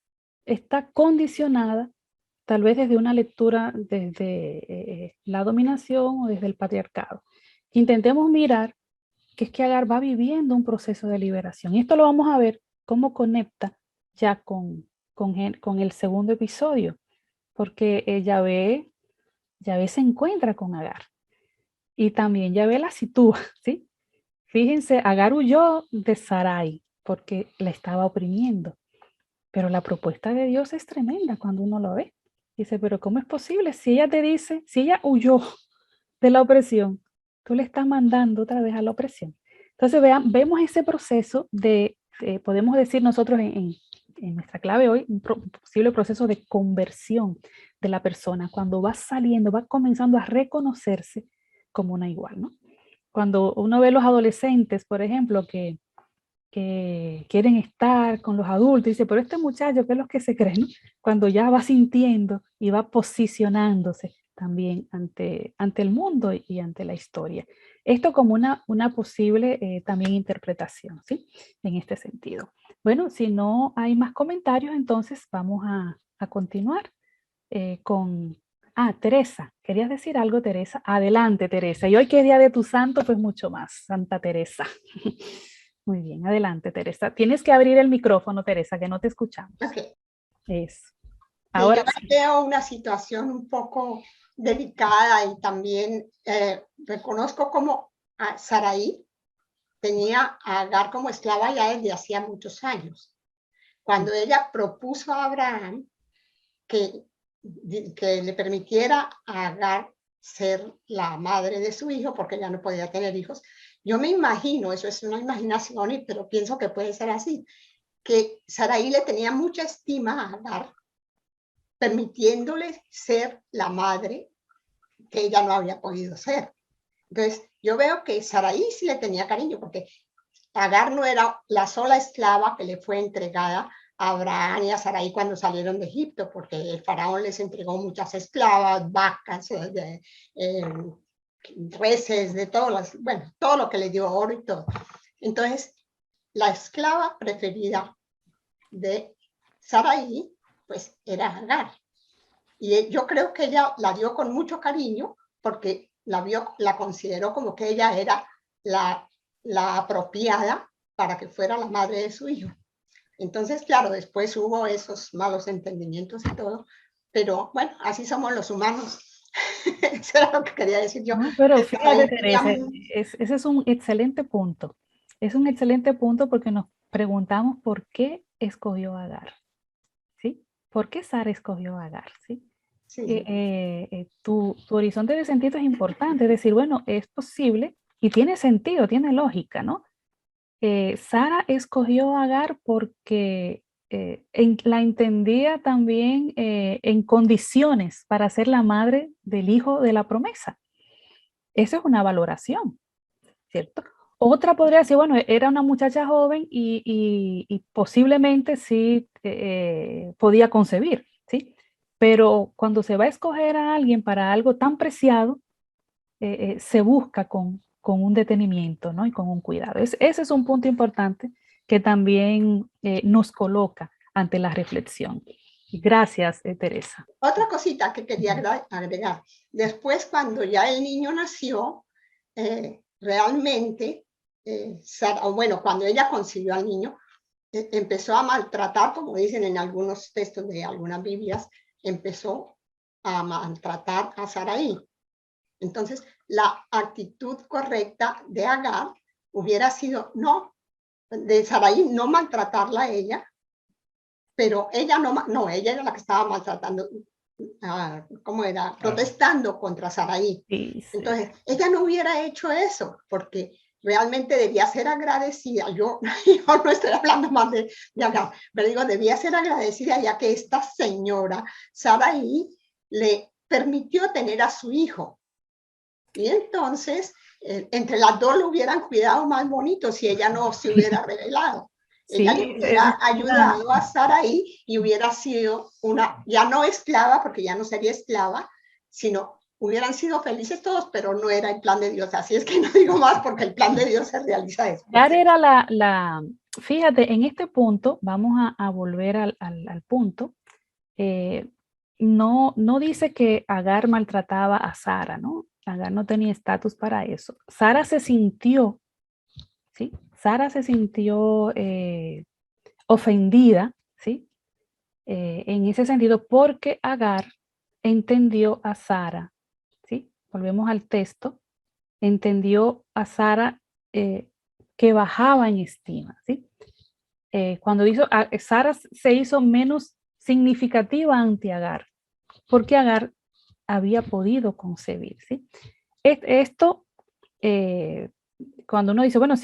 está condicionada tal vez desde una lectura desde la dominación o desde el patriarcado. Intentemos mirar que es que Agar va viviendo un proceso de liberación. Y esto lo vamos a ver cómo conecta ya con el segundo episodio, porque Yahvé se encuentra con Agar y también Yahvé la sitúa, ¿sí? Fíjense, Agar huyó de Sarai porque la estaba oprimiendo, Pero la propuesta de Dios es tremenda cuando uno lo ve. Dice, pero ¿cómo es posible? Si ella te dice, si ella huyó de la opresión, tú le estás mandando otra vez a la opresión. Entonces vemos ese proceso de, podemos decir nosotros en nuestra clave hoy, un posible proceso de conversión de la persona, cuando va saliendo, va comenzando a reconocerse como una igual, ¿no? Cuando uno ve los adolescentes, por ejemplo, que quieren estar con los adultos, y dice, pero este muchacho, ¿qué es lo que se cree? ¿No? Cuando ya va sintiendo y va posicionándose también ante el mundo y ante la historia. Esto como una posible también interpretación, ¿sí? En este sentido. Bueno, si no hay más comentarios, entonces vamos a continuar con... Ah, Teresa, ¿querías decir algo, Teresa? Adelante, Teresa. Y hoy que es Día de tu Santo, pues mucho más, Santa Teresa. Muy bien, adelante, Teresa. Tienes que abrir el micrófono, Teresa, que no te escuchamos. Okay. Eso. Ahora Ahora sí. Veo una situación un poco delicada y también reconozco como a Sarai tenía a Agar como esclava ya desde hacía muchos años. Cuando ella propuso a Abraham que le permitiera a Agar ser la madre de su hijo, porque ella no podía tener hijos, yo me imagino, eso es una imaginación, pero pienso que puede ser así, que Sarai le tenía mucha estima a Agar, permitiéndole ser la madre que ella no había podido ser. Entonces, yo veo que Sarai sí le tenía cariño, porque Agar no era la sola esclava que le fue entregada a Abraham y a Sarai cuando salieron de Egipto, porque el faraón les entregó muchas esclavas, vacas, reses, de todas bueno, todo lo que le dio, oro y todo. Entonces, la esclava preferida de Sarai, pues era Agar. Y yo creo que ella la dio con mucho cariño porque la consideró como que ella era la apropiada para que fuera la madre de su hijo. Entonces, claro, después hubo esos malos entendimientos y todo, pero bueno, así somos los humanos. Eso era lo que quería decir yo. no, pero fíjate, Teresa, ese es un excelente punto. Es un excelente punto porque nos preguntamos por qué escogió a Agar, ¿sí? ¿Por qué Sara escogió a Agar, sí? Sí. Tu horizonte de sentido es importante, es decir, bueno, es posible y tiene sentido, tiene lógica, ¿no? Sara escogió a Agar porque la entendía también en condiciones para ser la madre del hijo de la promesa. Esa es una valoración, ¿cierto? Otra podría decir, bueno, era una muchacha joven y posiblemente sí podía concebir, ¿sí? Pero cuando se va a escoger a alguien para algo tan preciado, se busca con un detenimiento, ¿no? Y con un cuidado. Ese es un punto importante que también nos coloca ante la reflexión. Gracias, Teresa. Otra cosita que quería agregar. Después, cuando ya el niño nació, realmente, bueno, cuando ella concibió al niño, empezó a maltratar, como dicen en algunos textos de algunas Biblias, empezó a maltratar a Sarai. Entonces, la actitud correcta de Agar hubiera sido, no, de Sarai, no maltratarla a ella, pero ella no, ella era la que estaba maltratando, ¿cómo era? Protestando contra Sarai. Sí, sí. Entonces, ella no hubiera hecho eso, porque realmente debía ser agradecida. Yo no estoy hablando más de Agar, pero digo, debía ser agradecida ya que esta señora, Sarai, le permitió tener a su hijo. Y entonces, entre las dos lo hubieran cuidado más bonito si ella no se hubiera revelado. Sí, ella le hubiera ayudado a Sarai y hubiera sido ya no esclava, porque ya no sería esclava, sino hubieran sido felices todos, pero no era el plan de Dios. Así es que no digo más porque el plan de Dios se realiza después. Agar era fíjate, en este punto, vamos a volver al punto, no dice que Agar maltrataba a Sara, ¿no? Agar no tenía estatus para eso. Sara se sintió, ¿sí? Sara se sintió ofendida, ¿sí? En ese sentido, porque Agar entendió a Sara, ¿sí? Volvemos al texto, entendió a Sara que bajaba en estima, ¿sí? cuando Sara se hizo menos significativa ante Agar, porque Agar había podido concebir, ¿sí? Esto, cuando uno dice, bueno,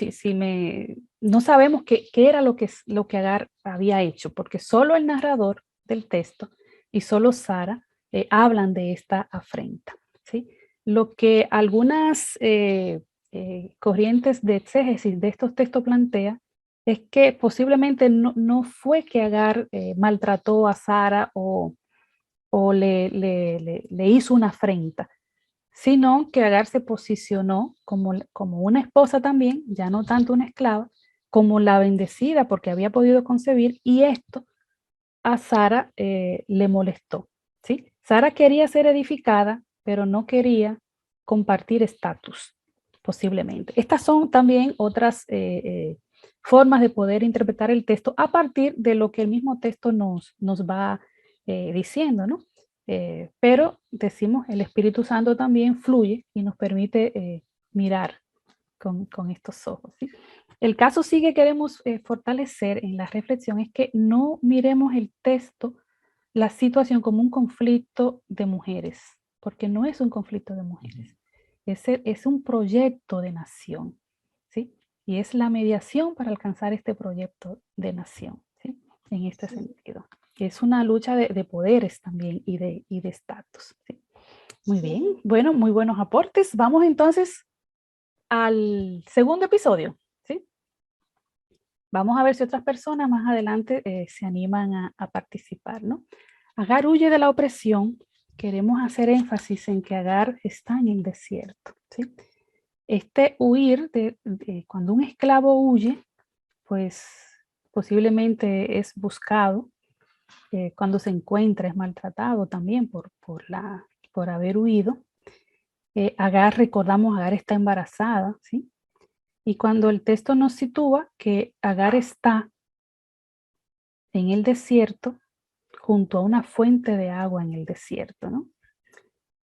no sabemos qué era lo que Agar había hecho, porque solo el narrador del texto y solo Sara hablan de esta afrenta, ¿sí? Lo que algunas corrientes de exégesis de estos textos plantea es que posiblemente no fue que Agar maltrató a Sara o le hizo una afrenta, sino que Agar se posicionó como una esposa también, ya no tanto una esclava, como la bendecida porque había podido concebir, y esto a Sara le molestó, ¿sí? Sara quería ser edificada, pero no quería compartir estatus, posiblemente. Estas son también otras formas de poder interpretar el texto a partir de lo que el mismo texto nos va diciendo, ¿no? Pero decimos, el Espíritu Santo también fluye y nos permite mirar con estos ojos, ¿sí? El caso sí que queremos fortalecer en la reflexión es que no miremos el texto, la situación como un conflicto de mujeres, porque no es un conflicto de mujeres, es un proyecto de nación, ¿sí? Y es la mediación para alcanzar este proyecto de nación, ¿sí? En este sentido. Es una lucha de poderes también y de estatus, ¿sí? Muy bien, bueno, muy buenos aportes. Vamos entonces al segundo episodio, ¿sí? Vamos a ver si otras personas más adelante se animan a participar, ¿no? Agar huye de la opresión. Queremos hacer énfasis en que Agar está en el desierto, ¿sí? Este huir, cuando un esclavo huye, pues posiblemente es buscado. Cuando se encuentra es maltratado también por haber huido. Agar, recordamos, Agar está embarazada, ¿sí? Y cuando el texto nos sitúa que Agar está en el desierto, junto a una fuente de agua en el desierto, ¿no?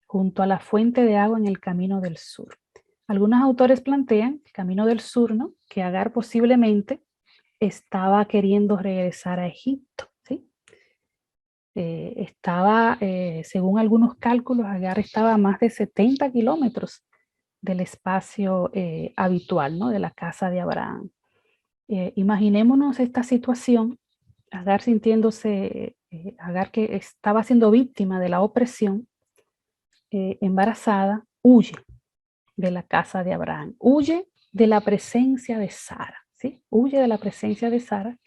Junto a la fuente de agua en el camino del sur. Algunos autores plantean el camino del sur, ¿no? Que Agar posiblemente estaba queriendo regresar a Egipto, ¿sí? Según algunos cálculos, Agar estaba a más de 70 kilómetros del espacio habitual, ¿no? De la casa de Abraham. Imaginémonos esta situación, Agar sintiéndose, Agar que estaba siendo víctima de la opresión, embarazada, huye de la casa de Abraham, huye de la presencia de Sara, ¿sí? Huye de la presencia de Sara,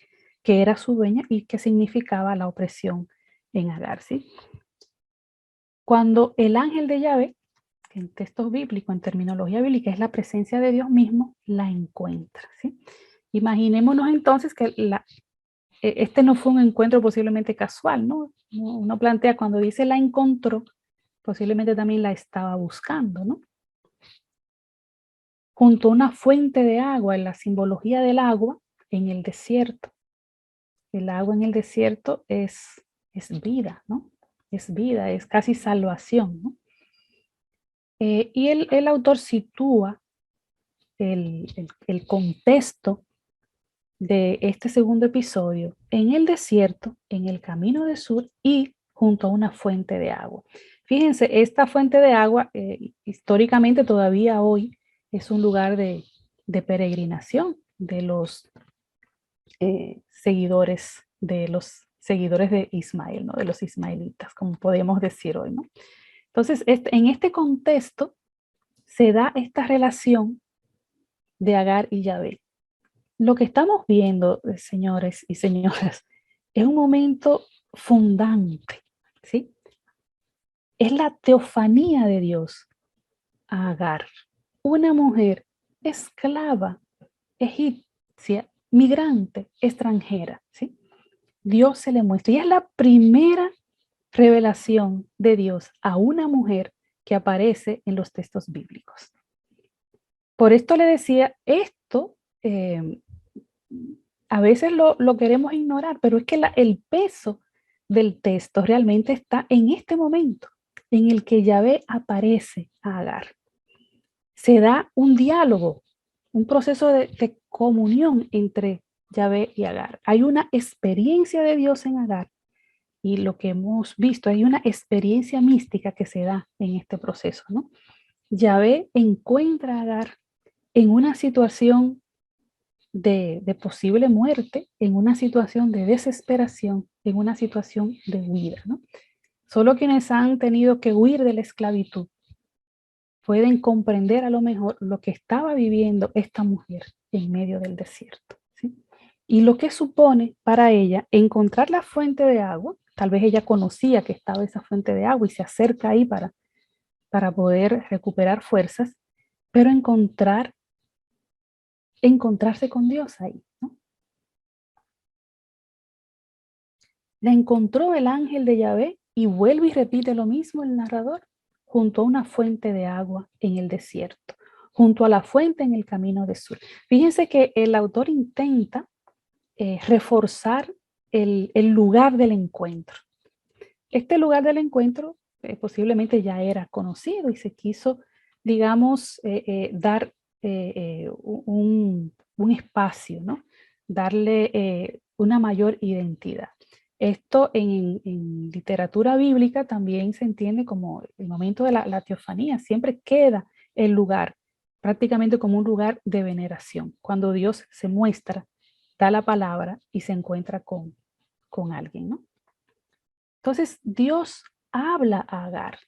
que era su dueña y que significaba la opresión en Agar, ¿sí? Cuando el ángel de Yahvé, en textos bíblicos, en terminología bíblica, es la presencia de Dios mismo, la encuentra, ¿sí? Imaginémonos entonces que este no fue un encuentro posiblemente casual, ¿no? Uno plantea cuando dice la encontró, posiblemente también la estaba buscando, ¿no? Junto a una fuente de agua, en la simbología del agua en el desierto. El agua en el desierto es vida, ¿no? Es vida, es casi salvación, ¿no? Y el autor sitúa el contexto de este segundo episodio en el desierto, en el camino del sur y junto a una fuente de agua. Fíjense, esta fuente de agua históricamente todavía hoy es un lugar de peregrinación de los seguidores de Ismael, ¿no? De los ismaelitas, como podemos decir hoy, ¿no? Entonces, en este contexto se da esta relación de Agar y Yahvé. Lo que estamos viendo, señores y señoras, es un momento fundante, ¿sí? Es la teofanía de Dios a Agar, una mujer esclava, egipcia, migrante, extranjera, ¿sí? Dios se le muestra y es la primera revelación de Dios a una mujer que aparece en los textos bíblicos. Por esto le decía, esto a veces lo queremos ignorar, pero es que el peso del texto realmente está en este momento en el que Yahvé aparece a Agar. Se da un diálogo, un proceso de comunión entre Yahvé y Agar. Hay una experiencia de Dios en Agar y lo que hemos visto, hay una experiencia mística que se da en este proceso, ¿no? Yahvé encuentra a Agar en una situación de posible muerte, en una situación de desesperación, en una situación de huida, ¿no? Solo quienes han tenido que huir de la esclavitud pueden comprender a lo mejor lo que estaba viviendo esta mujer en medio del desierto, ¿sí? Y lo que supone para ella encontrar la fuente de agua, tal vez ella conocía que estaba esa fuente de agua y se acerca ahí para poder recuperar fuerzas, pero encontrarse con Dios ahí, ¿no? La encontró el ángel de Yahvé y vuelve y repite lo mismo el narrador, junto a una fuente de agua en el desierto, junto a la fuente en el camino de Sur. Fíjense que el autor intenta reforzar el lugar del encuentro. Este lugar del encuentro posiblemente ya era conocido y se quiso, digamos, dar un espacio, ¿no? Darle una mayor identidad. Esto en literatura bíblica también se entiende como el momento de la teofanía. Siempre queda el lugar prácticamente como un lugar de veneración, cuando Dios se muestra, da la palabra y se encuentra con alguien, ¿no? Entonces Dios habla a Agar.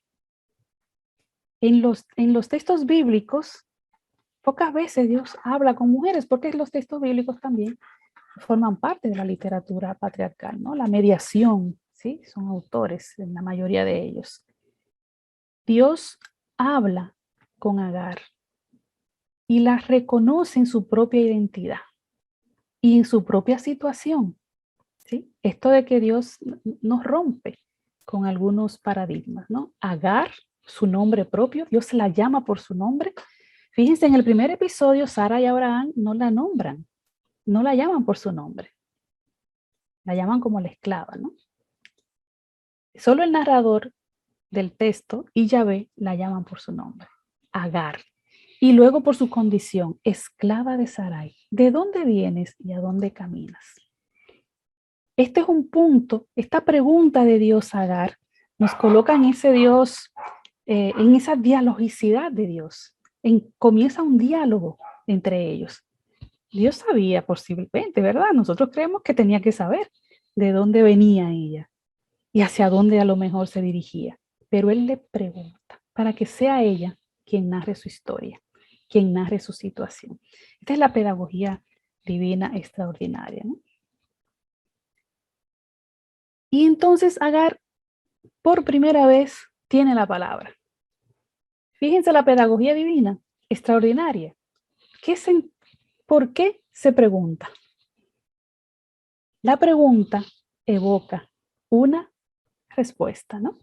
En los textos bíblicos, pocas veces Dios habla con mujeres, porque los textos bíblicos también forman parte de la literatura patriarcal, ¿no? La mediación, ¿sí? Son autores en la mayoría de ellos. Dios habla con Agar y la reconoce en su propia identidad y en su propia situación, ¿sí? Esto de que Dios nos rompe con algunos paradigmas, ¿no? Agar, su nombre propio, Dios la llama por su nombre. Fíjense, en el primer episodio, Sara y Abraham no la nombran, no la llaman por su nombre, la llaman como la esclava, ¿no? Solo el narrador del texto y Yahvé la llaman por su nombre, Agar. Y luego por su condición, esclava de Sarai. ¿De dónde vienes y a dónde caminas? Este es un punto, esta pregunta de Dios a Agar nos coloca en ese Dios, en esa dialogicidad de Dios. Comienza un diálogo entre ellos. Dios sabía posiblemente, ¿verdad? Nosotros creemos que tenía que saber de dónde venía ella y hacia dónde a lo mejor se dirigía. Pero Él le pregunta para que sea ella quien narre su historia, quien narre su situación. Esta es la pedagogía divina extraordinaria, ¿no? Y entonces Agar por primera vez tiene la palabra. Fíjense la pedagogía divina extraordinaria. ¿Por qué se pregunta? La pregunta evoca una respuesta, ¿no?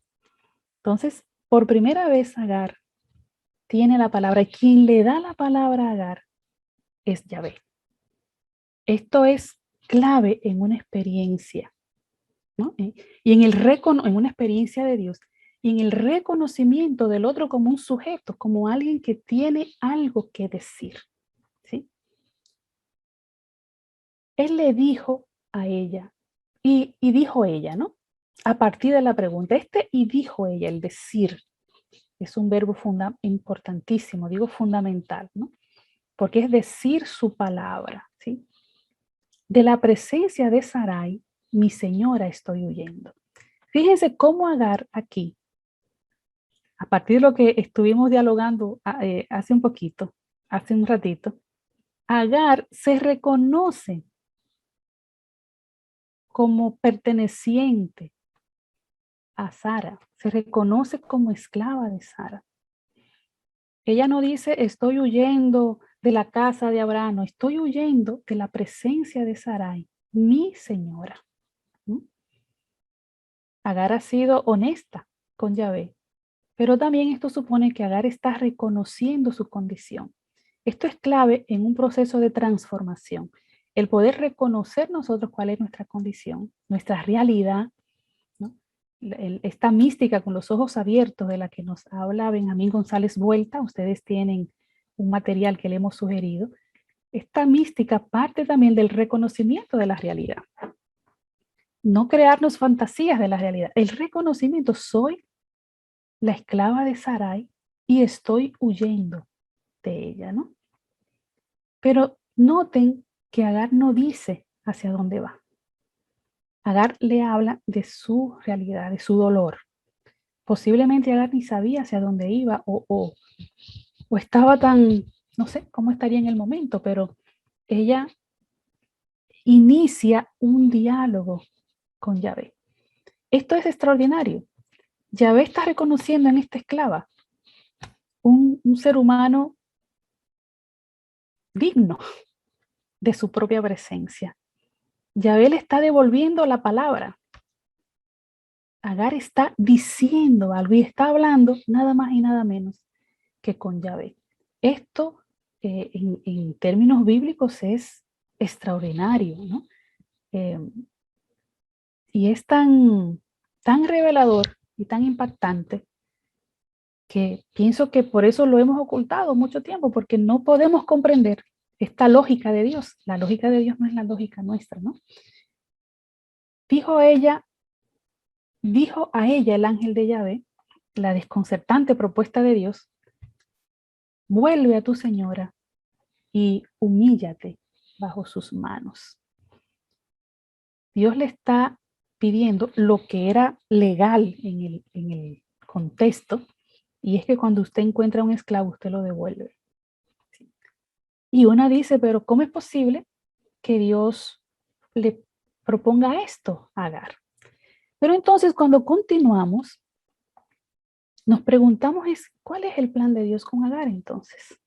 Entonces, por primera vez Agar tiene la palabra y quien le da la palabra a Agar es Yahvé. Esto es clave en una experiencia, ¿no? Y en una experiencia de Dios y en el reconocimiento del otro como un sujeto, como alguien que tiene algo que decir, ¿sí? Él le dijo a ella y dijo ella, ¿no? A partir de la pregunta, y dijo ella, el decir, es un verbo importantísimo, digo fundamental, ¿no? Porque es decir su palabra, ¿sí? De la presencia de Sarai, mi señora, estoy huyendo. Fíjense cómo Agar aquí, a partir de lo que estuvimos dialogando hace un ratito, Agar se reconoce como perteneciente a Sara, se reconoce como esclava de Sara. Ella no dice, estoy huyendo de la casa de Abraham, no, estoy huyendo de la presencia de Sarai, mi señora. Agar ha sido honesta con Yahvé, pero también esto supone que Agar está reconociendo su condición. Esto es clave en un proceso de transformación, el poder reconocer nosotros cuál es nuestra condición, nuestra realidad, ¿no? Esta mística con los ojos abiertos de la que nos habla Benjamín González Vuelta, ustedes tienen un material que le hemos sugerido, esta mística parte también del reconocimiento de la realidad. No crearnos fantasías de la realidad. El reconocimiento, soy la esclava de Sarai y estoy huyendo de ella, ¿no? Pero noten que Agar no dice hacia dónde va. Agar le habla de su realidad, de su dolor. Posiblemente Agar ni sabía hacia dónde iba o estaba tan, no sé cómo estaría en el momento, pero ella inicia un diálogo con Yahvé. Esto es extraordinario. Yahvé está reconociendo en esta esclava un ser humano digno de su propia presencia. Yahvé le está devolviendo la palabra. Agar está diciendo algo y está hablando nada más y nada menos que con Yahvé. Esto en términos bíblicos es extraordinario, ¿no? Y es tan revelador y tan impactante que pienso que por eso lo hemos ocultado mucho tiempo, porque no podemos comprender esta lógica de Dios. La lógica de Dios no es la lógica nuestra, ¿no? Dijo a ella el ángel de Yahvé, la desconcertante propuesta de Dios: vuelve a tu señora y humíllate bajo sus manos. Dios le está pidiendo lo que era legal en el contexto, y es que cuando usted encuentra a un esclavo, usted lo devuelve. Y una dice, pero ¿cómo es posible que Dios le proponga esto a Agar? Pero entonces cuando continuamos, nos preguntamos ¿cuál es el plan de Dios con Agar entonces?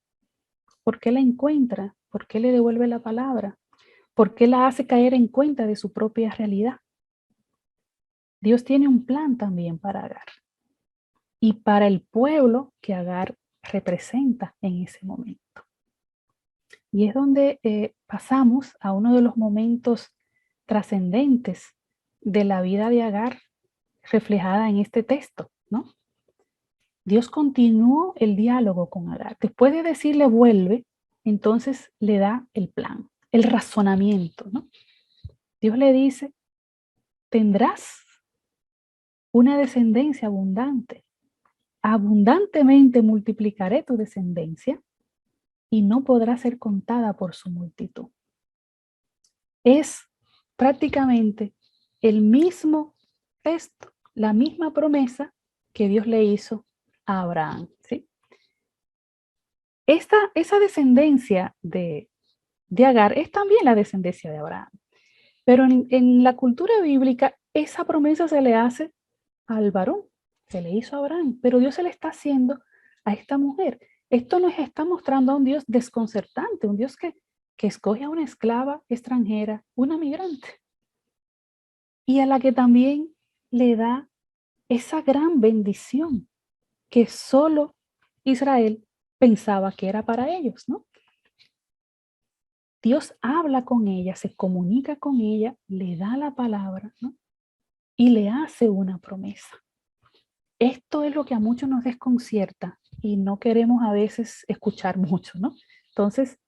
¿Por qué la encuentra? ¿Por qué le devuelve la palabra? ¿Por qué la hace caer en cuenta de su propia realidad? Dios tiene un plan también para Agar y para el pueblo que Agar representa en ese momento. Y es donde pasamos a uno de los momentos trascendentes de la vida de Agar reflejada en este texto, ¿no? Dios continuó el diálogo con Agar. Después de decirle vuelve, entonces le da el plan, el razonamiento, ¿no? Dios le dice, tendrás una descendencia abundante. Abundantemente multiplicaré tu descendencia y no podrá ser contada por su multitud. Es prácticamente el mismo texto, la misma promesa que Dios le hizo a Abraham, ¿sí? Esa descendencia de Agar es también la descendencia de Abraham. Pero en la cultura bíblica, esa promesa se le hace al varón, se le hizo a Abraham, pero Dios se le está haciendo a esta mujer. Esto nos está mostrando a un Dios desconcertante, un Dios que escoge a una esclava extranjera, una migrante, y a la que también le da esa gran bendición que solo Israel pensaba que era para ellos, ¿no? Dios habla con ella, se comunica con ella, le da la palabra, ¿no? Y le hace una promesa. Esto es lo que a muchos nos desconcierta y no queremos a veces escuchar mucho, ¿no? Entonces,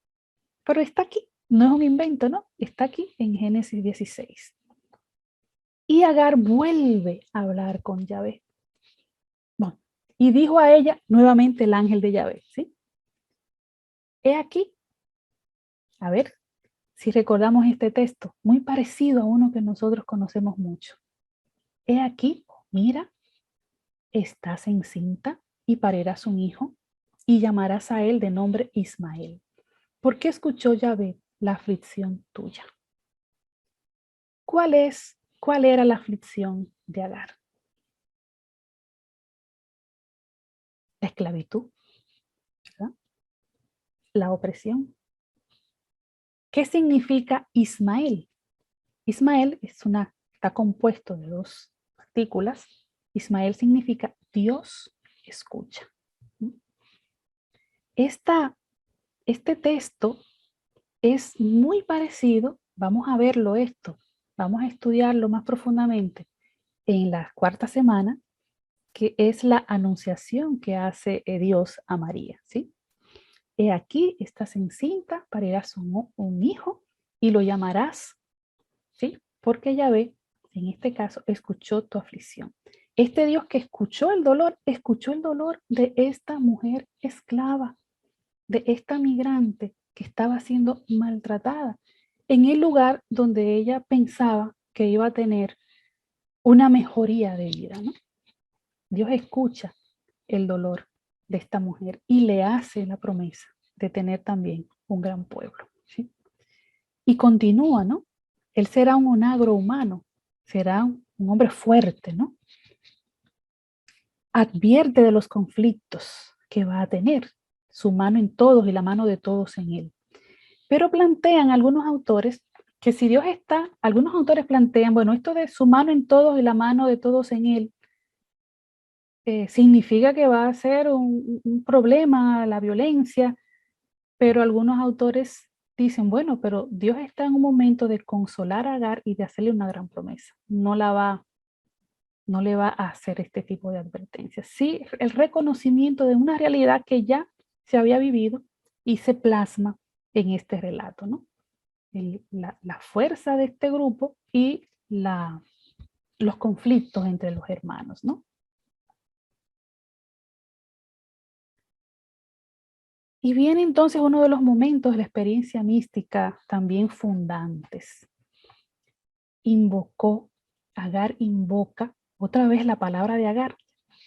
pero está aquí, no es un invento, ¿no? Está aquí en Génesis 16. Y Agar vuelve a hablar con Yahvé. Bueno, y dijo a ella nuevamente el ángel de Yahvé, ¿sí? He aquí, a ver si recordamos este texto, muy parecido a uno que nosotros conocemos mucho. He aquí, mira, estás encinta y parirás un hijo y llamarás a él de nombre Ismael, porque escuchó Yahvé la aflicción tuya. ¿Cuál era la aflicción de Agar? La esclavitud, ¿verdad? La opresión. ¿Qué significa Ismael? Ismael está compuesto de dos partículas. Ismael significa Dios escucha. Este texto es muy parecido, vamos a verlo vamos a estudiarlo más profundamente en la cuarta semana, que es la anunciación que hace Dios a María, ¿sí? he aquí, estás encinta, parirás un hijo y lo llamarás, ¿sí? Porque Yahvé, en este caso, escuchó tu aflicción. Este Dios que escuchó el dolor de esta mujer esclava, de esta migrante que estaba siendo maltratada en el lugar donde ella pensaba que iba a tener una mejoría de vida, ¿no? Dios escucha el dolor de esta mujer y le hace la promesa de tener también un gran pueblo, ¿sí? Y continúa, ¿no? Él será un onagro humano, será un hombre fuerte, ¿no? Advierte de los conflictos que va a tener, su mano en todos y la mano de todos en él. Pero plantean algunos autores que si Dios está, algunos autores plantean, bueno, esto de su mano en todos y la mano de todos en él, significa que va a ser un problema la violencia, pero algunos autores dicen, bueno, pero Dios está en un momento de consolar a Agar y de hacerle una gran promesa. No le va a hacer este tipo de advertencias. Sí, el reconocimiento de una realidad que ya se había vivido y se plasma en este relato, ¿no? La fuerza de este grupo y los conflictos entre los hermanos, ¿no? Y viene entonces uno de los momentos de la experiencia mística también fundantes. Agar invoca otra vez la palabra de Agar.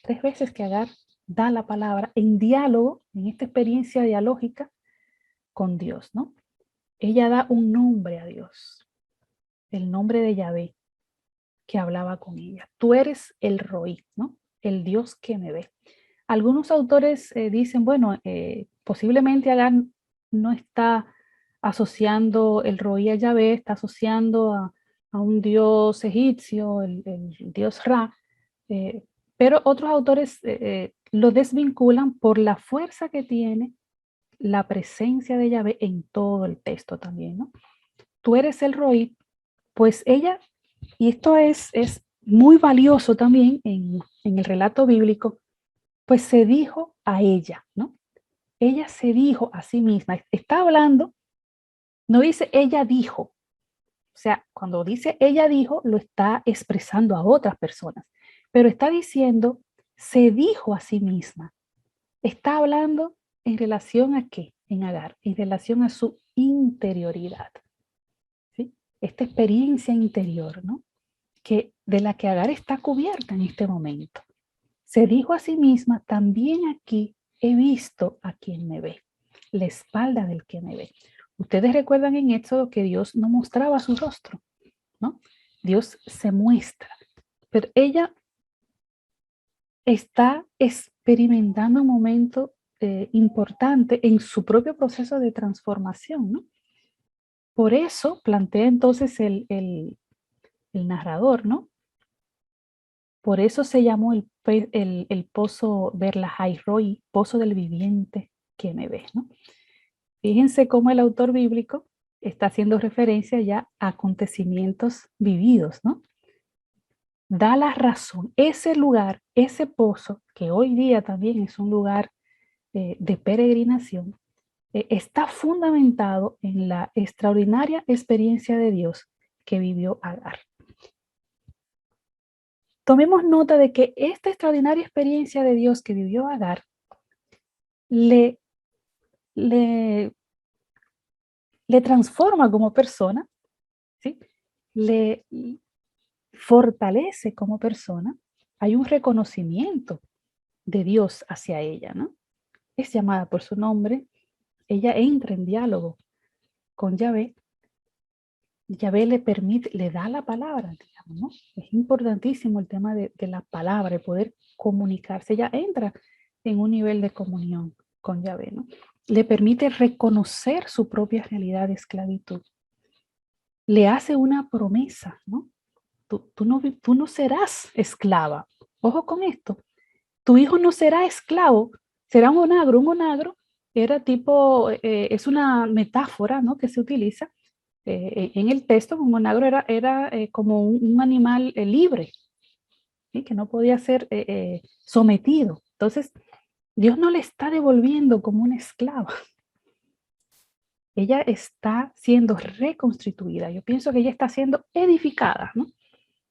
3 veces que Agar da la palabra en diálogo, en esta experiencia dialógica con Dios, ¿no? Ella da un nombre a Dios, el nombre de Yahvé, que hablaba con ella. Tú eres el Roí, ¿no? El Dios que me ve. Algunos autores dicen, bueno, posiblemente Agar no está asociando el Roí a Yahvé, está asociando a un dios egipcio, el dios Ra, pero otros autores lo desvinculan por la fuerza que tiene la presencia de Yahvé en todo el texto también, ¿no? Tú eres el Roí, pues ella, y esto es muy valioso también en el relato bíblico, pues se dijo a ella, ¿no? Ella se dijo a sí misma, está hablando, no dice ella dijo, o sea, cuando dice ella dijo, lo está expresando a otras personas, pero está diciendo, se dijo a sí misma, está hablando en relación a qué, en Agar, en relación a su interioridad, ¿sí? Esta experiencia interior, ¿no? De la que Agar está cubierta en este momento. Se dijo a sí misma, también aquí he visto a quien me ve, la espalda del que me ve. Ustedes recuerdan en Éxodo que Dios no mostraba su rostro, ¿no? Dios se muestra, pero ella está experimentando un momento importante en su propio proceso de transformación, ¿no? Por eso plantea entonces el narrador, ¿no? Por eso se llamó el pozo Berlahai Roi, pozo del viviente que me ve, ¿no? Fíjense cómo el autor bíblico está haciendo referencia ya a acontecimientos vividos, ¿no? Da la razón, ese lugar, ese pozo, que hoy día también es un lugar de peregrinación, está fundamentado en la extraordinaria experiencia de Dios que vivió Agar. Tomemos nota de que esta extraordinaria experiencia de Dios que vivió Agar le transforma como persona, ¿sí? Le fortalece como persona. Hay un reconocimiento de Dios hacia ella, ¿no? Es llamada por su nombre, ella entra en diálogo con Yahvé. Yahvé le da la palabra, digamos, ¿no? Es importantísimo el tema de la palabra, de poder comunicarse. Ella entra en un nivel de comunión con Yahvé, ¿no? Le permite reconocer su propia realidad de esclavitud. Le hace una promesa, ¿no? Tú no serás esclava. Ojo con esto. Tu hijo no será esclavo, será un onagro. Un onagro era tipo, es una metáfora, ¿no? Que se utiliza en el texto. Un onagro era como un animal libre, ¿sí? Que no podía ser sometido. Entonces, Dios no le está devolviendo como una esclava, ella está siendo reconstituida. Yo pienso que ella está siendo edificada, ¿no?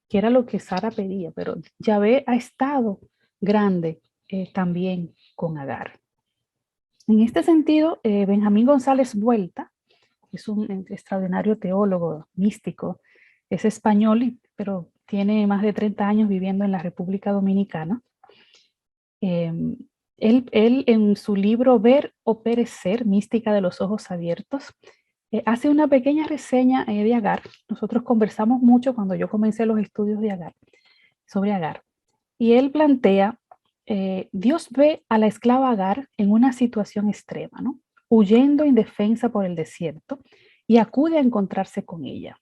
Que era lo que Sara pedía, pero Yahvé ha estado grande también con Agar. En este sentido, Benjamín González Vuelta es un extraordinario teólogo místico, es español, pero tiene más de 30 años viviendo en la República Dominicana. Él en su libro Ver o Perecer, Mística de los Ojos Abiertos, hace una pequeña reseña de Agar. Nosotros conversamos mucho cuando yo comencé los estudios de Agar, sobre Agar. Y él plantea, Dios ve a la esclava Agar en una situación extrema, ¿no? Huyendo indefensa por el desierto y acude a encontrarse con ella.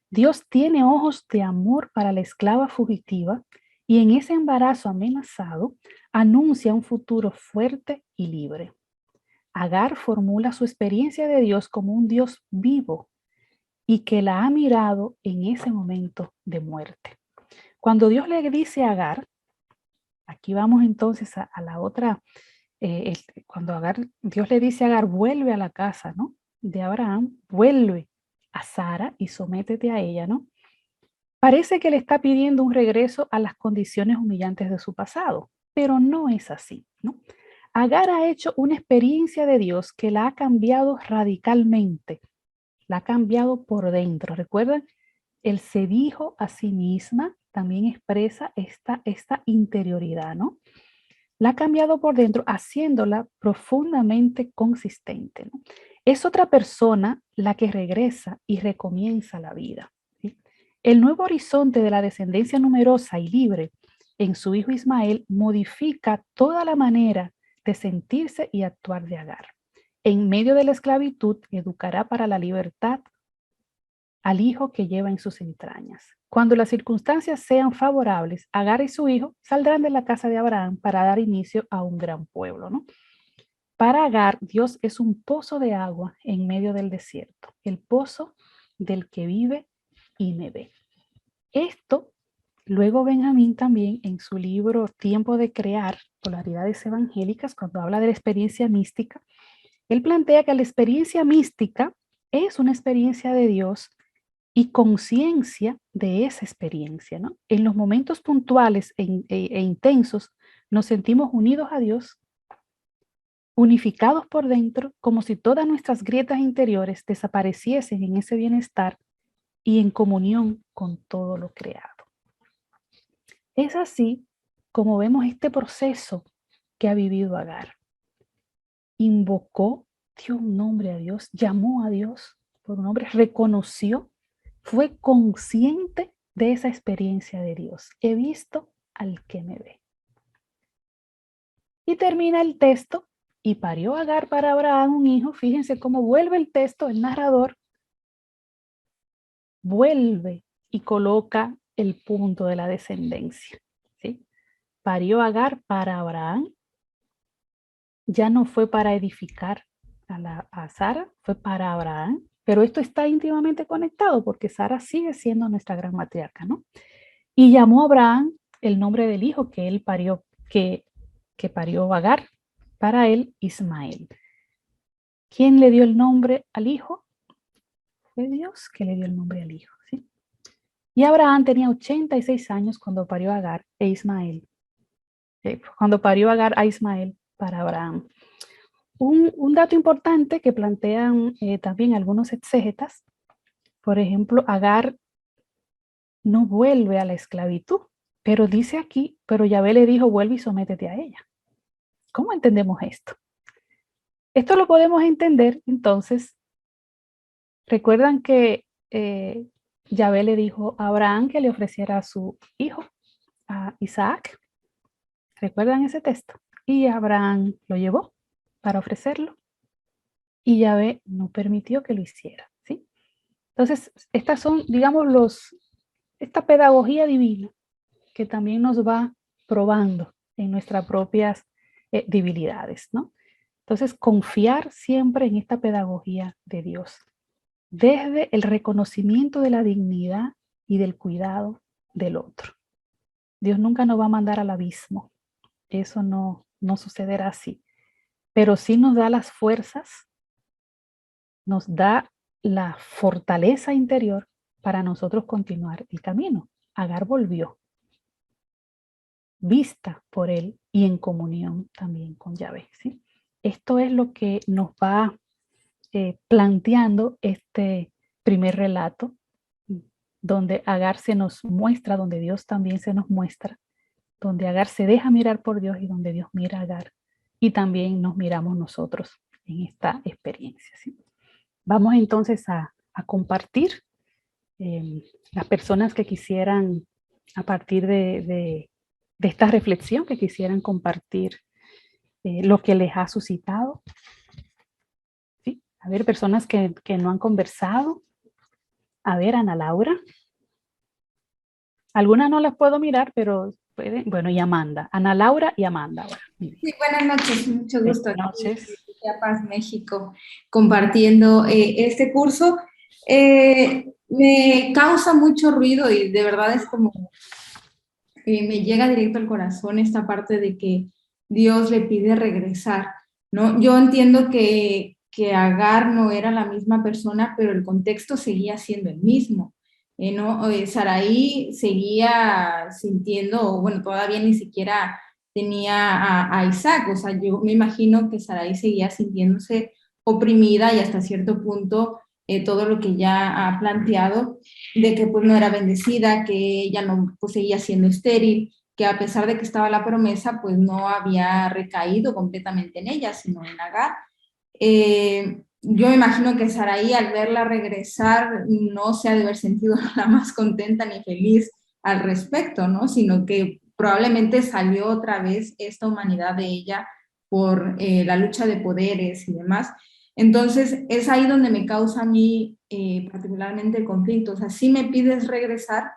Dios tiene ojos de amor para la esclava fugitiva y en ese embarazo amenazado anuncia un futuro fuerte y libre. Agar formula su experiencia de Dios como un Dios vivo y que la ha mirado en ese momento de muerte. Cuando Dios le dice a Agar, aquí vamos entonces a la otra, cuando Dios le dice a Agar, vuelve a la casa, ¿no? De Abraham, vuelve a Sara y sométete a ella, ¿no? Parece que le está pidiendo un regreso a las condiciones humillantes de su pasado, pero no es así, ¿no? Agar ha hecho una experiencia de Dios que la ha cambiado radicalmente, la ha cambiado por dentro. ¿Recuerdan? El se dijo a sí misma también expresa esta interioridad, ¿no? La ha cambiado por dentro, haciéndola profundamente consistente, ¿no? Es otra persona la que regresa y recomienza la vida, ¿sí? El nuevo horizonte de la descendencia numerosa y libre en su hijo Ismael modifica toda la manera de sentirse y actuar de Agar. En medio de la esclavitud, educará para la libertad al hijo que lleva en sus entrañas. Cuando las circunstancias sean favorables, Agar y su hijo saldrán de la casa de Abraham para dar inicio a un gran pueblo, ¿no? Para Agar, Dios es un pozo de agua en medio del desierto, el pozo del que vive y me ve. Esto, luego Benjamín también en su libro Tiempo de Crear, Polaridades Evangélicas, cuando habla de la experiencia mística, él plantea que la experiencia mística es una experiencia de Dios y conciencia de esa experiencia, ¿no? En los momentos puntuales e intensos nos sentimos unidos a Dios, unificados por dentro, como si todas nuestras grietas interiores desapareciesen en ese bienestar y en comunión con todo lo creado. Es así como vemos este proceso que ha vivido Agar. Invocó, dio un nombre a Dios, llamó a Dios por un nombre, reconoció, fue consciente de esa experiencia de Dios. He visto al que me ve. Y termina el texto, y parió Agar para Abraham un hijo. Fíjense cómo vuelve el texto, el narrador vuelve y coloca el punto de la descendencia, ¿sí? Parió Agar para Abraham, ya no fue para edificar a Sara, fue para Abraham, pero esto está íntimamente conectado porque Sara sigue siendo nuestra gran matriarca, ¿no? Y llamó a Abraham el nombre del hijo que él parió, que parió Agar, para él Ismael. ¿Quién le dio el nombre al hijo? Fue Dios que le dio el nombre al hijo, ¿sí? Y Abraham tenía 86 años cuando parió a Agar e Ismael. Cuando parió Agar a Ismael para Abraham. Un dato importante que plantean también algunos exégetas, por ejemplo, Agar no vuelve a la esclavitud, pero dice aquí, pero Yahvé le dijo, vuelve y sométete a ella. ¿Cómo entendemos esto? Esto lo podemos entender, entonces, recuerdan que Yahvé le dijo a Abraham que le ofreciera a su hijo, a Isaac. ¿Recuerdan ese texto? Y Abraham lo llevó para ofrecerlo y Yahvé no permitió que lo hiciera, ¿sí? Entonces, estas son, digamos, esta pedagogía divina que también nos va probando en nuestras propias debilidades, ¿no? Entonces, confiar siempre en esta pedagogía de Dios, desde el reconocimiento de la dignidad y del cuidado del otro. Dios nunca nos va a mandar al abismo, eso no sucederá así, pero sí nos da las fuerzas nos da la fortaleza interior para nosotros continuar el camino. Agar volvió, vista por él y en comunión también con Yahvé, ¿sí? Esto es lo que nos va planteando este primer relato, donde Agar se nos muestra, donde Dios también se nos muestra, donde Agar se deja mirar por Dios y donde Dios mira a Agar y también nos miramos nosotros en esta experiencia, ¿sí? Vamos entonces a compartir las personas que quisieran, a partir de esta reflexión, que quisieran compartir lo que les ha suscitado. ¿Sí? A ver, personas que no han conversado. A ver, Ana Laura. Algunas no las puedo mirar, pero pueden. Bueno, y Amanda. Ana Laura y Amanda ahora. Sí, buenas noches, mucho gusto. Buenas noches. Chiapas, México, compartiendo este curso. Me causa mucho ruido y de verdad es como me llega directo al corazón esta parte de que Dios le pide regresar, ¿no? Yo entiendo que Agar no era la misma persona, pero el contexto seguía siendo el mismo, ¿no? Sarai seguía sintiendo, bueno, todavía ni siquiera tenía a Isaac, o sea, yo me imagino que Sarai seguía sintiéndose oprimida y hasta cierto punto todo lo que ya ha planteado, de que pues no era bendecida, que ella no pues, seguía siendo estéril, que a pesar de que estaba la promesa, pues no había recaído completamente en ella, sino en Agar. Yo me imagino que Sarai al verla regresar no se ha de haber sentido la más contenta ni feliz al respecto, ¿no? Sino que probablemente salió otra vez esta humanidad de ella por la lucha de poderes y demás. Entonces, es ahí donde me causa a mí particularmente el conflicto. O sea, sí me pides regresar,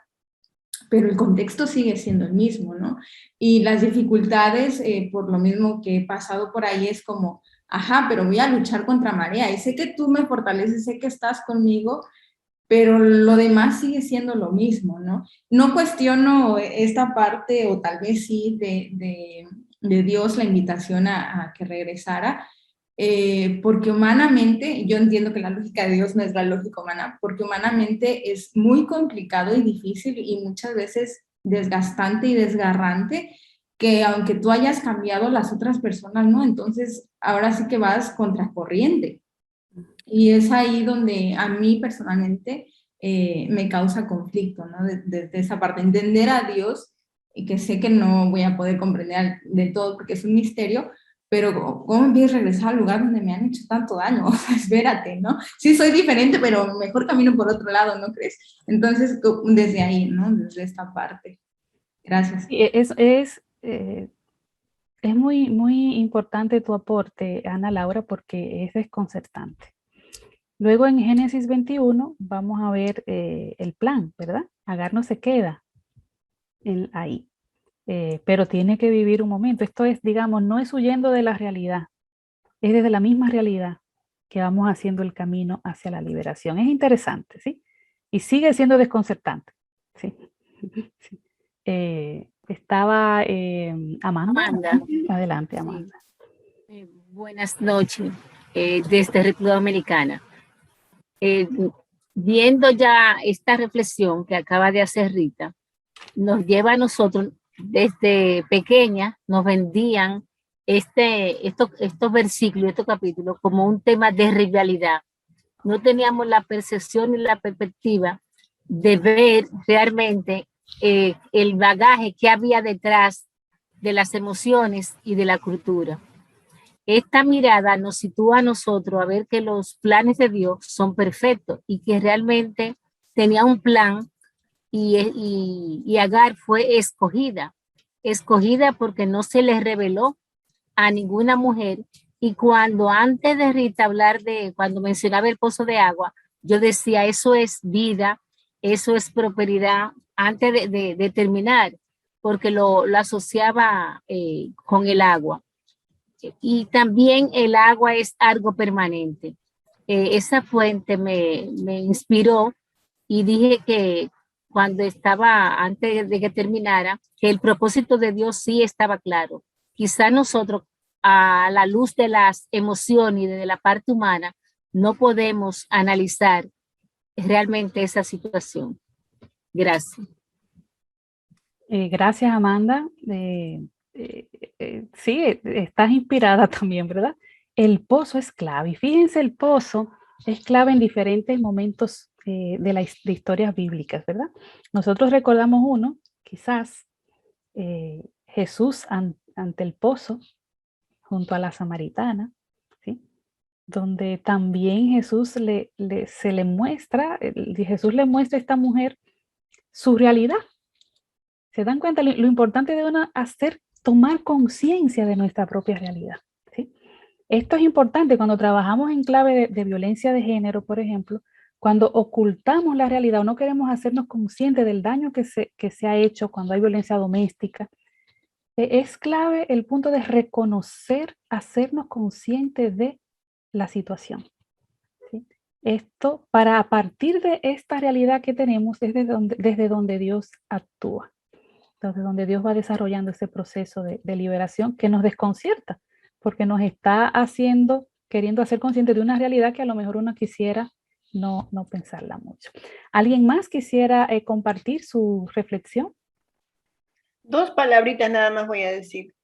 pero el contexto sigue siendo el mismo, ¿no? Y las dificultades, por lo mismo que he pasado por ahí, es como, ajá, pero voy a luchar contra marea y sé que tú me fortaleces, sé que estás conmigo, pero lo demás sigue siendo lo mismo, ¿no? No cuestiono esta parte, o tal vez sí, de Dios, la invitación a que regresara, porque humanamente, yo entiendo que la lógica de Dios no es la lógica humana, porque humanamente es muy complicado y difícil y muchas veces desgastante y desgarrante, que aunque tú hayas cambiado, las otras personas no, entonces ahora sí que vas contracorriente. Y es ahí donde a mí personalmente me causa conflicto, ¿no? Desde esa parte, entender a Dios, y que sé que no voy a poder comprender del todo porque es un misterio, pero ¿cómo empiezo a regresar al lugar donde me han hecho tanto daño? O sea, espérate, ¿no? Sí soy diferente, pero mejor camino por otro lado, ¿no crees? Entonces, desde ahí, ¿no? Desde esta parte. Gracias. Es muy, muy importante tu aporte, Ana Laura, porque es desconcertante. Luego en Génesis 21 vamos a ver el plan, ¿verdad? Agar no se queda ahí, pero tiene que vivir un momento. Esto es, digamos, no es huyendo de la realidad, es desde la misma realidad que vamos haciendo el camino hacia la liberación. Es interesante, ¿sí? Y sigue siendo desconcertante, ¿sí? Sí. Estaba Amanda. Amanda. Adelante, Amanda. Sí. Buenas noches, desde República Dominicana. Viendo ya esta reflexión que acaba de hacer Rita, nos lleva a nosotros, desde pequeña, nos vendían estos versículos, estos capítulos, como un tema de rivalidad. No teníamos la percepción ni la perspectiva de ver realmente el bagaje que había detrás de las emociones y de la cultura. Esta mirada nos sitúa a nosotros a ver que los planes de Dios son perfectos y que realmente tenía un plan y Agar fue escogida porque no se le reveló a ninguna mujer. Y antes de Rita hablar cuando mencionaba el pozo de agua, yo decía, eso es vida, eso es prosperidad, antes de terminar, porque lo asociaba con el agua. Y también el agua es algo permanente. Esa fuente me inspiró y dije que cuando antes de que terminara, que el propósito de Dios sí estaba claro. Quizá nosotros, a la luz de las emociones y de la parte humana, no podemos analizar realmente esa situación. Gracias. Gracias, Amanda. Sí, estás inspirada también, ¿verdad? El pozo es clave. Y fíjense, el pozo es clave en diferentes momentos de historias bíblicas, ¿verdad? Nosotros recordamos uno, quizás, Jesús ante el pozo, junto a la samaritana, ¿sí? Donde también Jesús se le muestra, Jesús le muestra a esta mujer su realidad. ¿Se dan cuenta lo importante de tomar conciencia de nuestra propia realidad? ¿Sí? Esto es importante cuando trabajamos en clave de violencia de género, por ejemplo, cuando ocultamos la realidad o no queremos hacernos conscientes del daño que se ha hecho cuando hay violencia doméstica. Es clave el punto de reconocer, hacernos conscientes de la situación. ¿Sí? Esto, para a partir de esta realidad que tenemos, es desde donde Dios actúa. Entonces, donde Dios va desarrollando ese proceso de liberación que nos desconcierta, porque nos está queriendo hacer conscientes de una realidad que a lo mejor uno quisiera no pensarla mucho. ¿Alguien más quisiera compartir su reflexión? 2 palabritas nada más voy a decir.